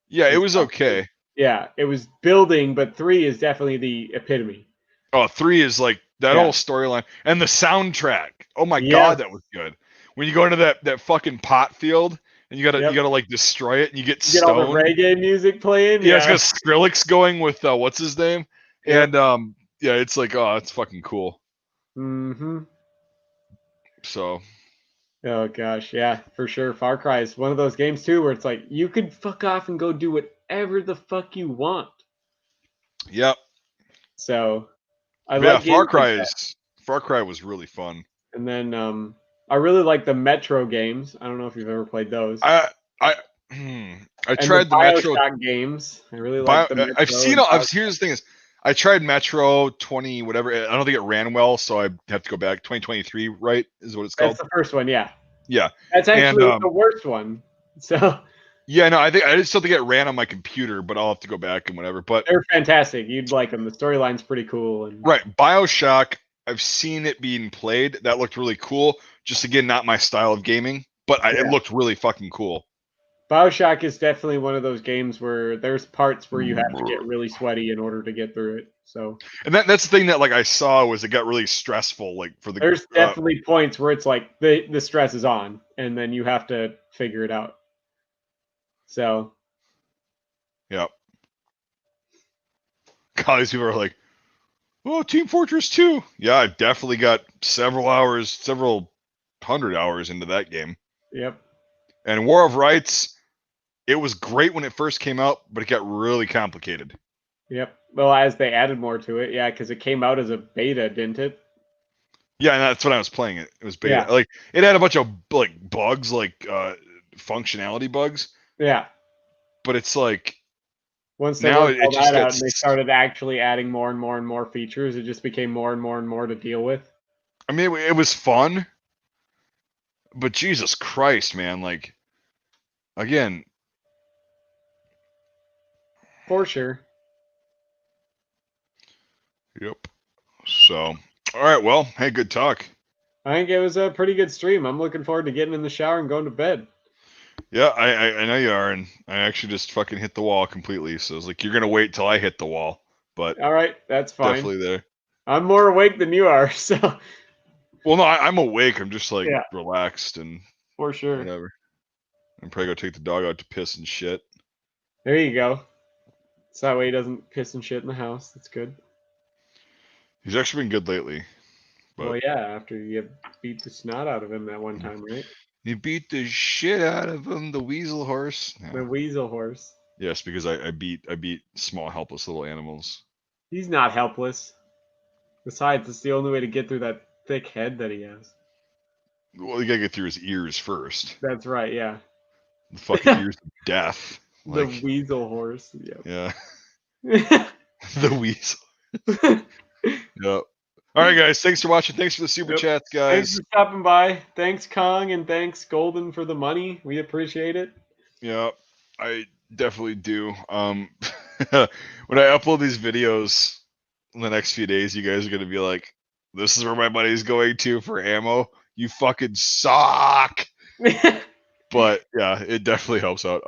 S2: Yeah, it was okay.
S1: Yeah, it was building, but 3 is definitely the epitome.
S2: Oh, 3 is like that whole storyline and the soundtrack. Oh my god, that was good. When you go into that fucking pot field and you gotta like destroy it and you get stoned.
S1: All the reggae music playing.
S2: Yeah, it's got Skrillex going with what's his name, and it's like it's fucking cool.
S1: Mm-hmm.
S2: So.
S1: Oh gosh, yeah, for sure. Far Cry is one of those games too where it's like you could fuck off and go do whatever the fuck you want.
S2: Yep.
S1: So I like games like that.
S2: Far Cry was really fun.
S1: And then I really like the Metro games. I don't know if you've ever played those.
S2: I tried the Metro
S1: games. I really like the Metro.
S2: Here's the thing is, I tried Metro 20 whatever. I don't think it ran well, so I have to go back. 2023, right? Is what it's called.
S1: That's the first one, yeah.
S2: Yeah.
S1: That's actually the worst one. So.
S2: Yeah, no, I just still think it ran on my computer, but I'll have to go back and whatever. But
S1: they're fantastic. You'd like them. The storyline's pretty cool.
S2: Right, BioShock. I've seen it being played. That looked really cool. Just again, not my style of gaming, but it looked really fucking cool.
S1: BioShock is definitely one of those games where there's parts where you have to get really sweaty in order to get through it. So,
S2: and that's the thing that like I saw was it got really stressful. Like for the
S1: there's definitely points where it's like the stress is on, and then you have to figure it out. So,
S2: yeah. God, these people are like, "Oh, Team Fortress 2." Yeah, I definitely got several hundred hours into that game.
S1: Yep.
S2: And War of Rights. It was great when it first came out, but it got really complicated.
S1: Yep. Well, as they added more to it, yeah, because it came out as a beta, didn't it?
S2: Yeah, and that's when I was playing it. It was beta. Yeah. Like it had a bunch of like bugs, like functionality bugs.
S1: Yeah.
S2: But it's like
S1: once they worked all that out and they started actually adding more and more and more features, it just became more and more and more to deal with.
S2: I mean, it was fun, but Jesus Christ, man! Like, again.
S1: For sure.
S2: Yep. So, all right. Well, hey, good talk.
S1: I think it was a pretty good stream. I'm looking forward to getting in the shower and going to bed.
S2: Yeah, I know you are, and I actually just fucking hit the wall completely. So I was like, you're gonna wait till I hit the wall, but
S1: all right, that's fine.
S2: Definitely there.
S1: I'm more awake than you are, so.
S2: Well, no, I'm awake. I'm just like relaxed and
S1: for sure.
S2: Whatever. I'm probably gonna take the dog out to piss and shit.
S1: There you go. So that way he doesn't piss and shit in the house. That's good.
S2: He's actually been good lately.
S1: But... well, yeah, after you beat the snot out of him that one time, right?
S2: You beat the shit out of him, the weasel horse.
S1: Yeah. The weasel horse.
S2: Yes, because I beat small, helpless little animals.
S1: He's not helpless. Besides, it's the only way to get through that thick head that he has.
S2: Well, you gotta get through his ears first.
S1: That's right, yeah.
S2: The fucking ears of death.
S1: Like, the weasel horse. Yep.
S2: Yeah. The weasel. Yep. All right, guys. Thanks for watching. Thanks for the super chats, guys.
S1: Thanks for stopping by. Thanks, Kong, and thanks, Golden, for the money. We appreciate it.
S2: Yeah, I definitely do. When I upload these videos in the next few days, you guys are gonna be like, "This is where my money's going to for ammo. You fucking suck." But yeah, it definitely helps out.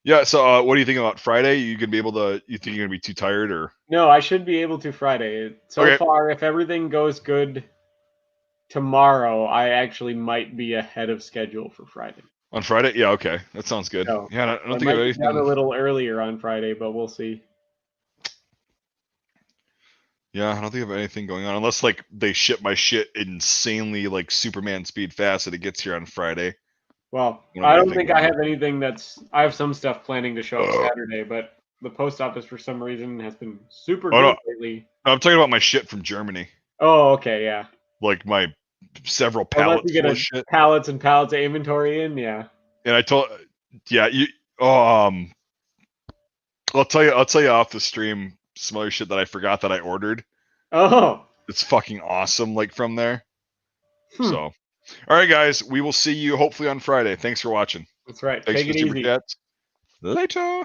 S2: Yeah. So, what do you think about Friday? You think you're gonna be too tired, or?
S1: No, I should be able to Friday. So far, if everything goes good tomorrow, I actually might be ahead of schedule for Friday.
S2: On Friday? Yeah. Okay, that sounds good.
S1: So,
S2: yeah, I don't think I have anything.
S1: A little earlier on Friday, but we'll see.
S2: Yeah, I don't think I have anything going on unless like they ship my shit insanely like Superman speed fast and it gets here on Friday.
S1: Well, I don't think I have anything I have some stuff planning to show up Saturday, but the post office for some reason has been super good lately.
S2: I'm talking about my shit from Germany.
S1: Oh, okay, yeah.
S2: Like my several pallets
S1: full of shit. Pallets and pallets of inventory in, yeah.
S2: And I told, I'll tell you off the stream some other shit that I forgot that I ordered.
S1: Oh.
S2: It's fucking awesome, like from there. So. All right, guys. We will see you hopefully on Friday. Thanks for watching.
S1: That's right.
S2: Thanks
S1: Take it easy.
S2: Later.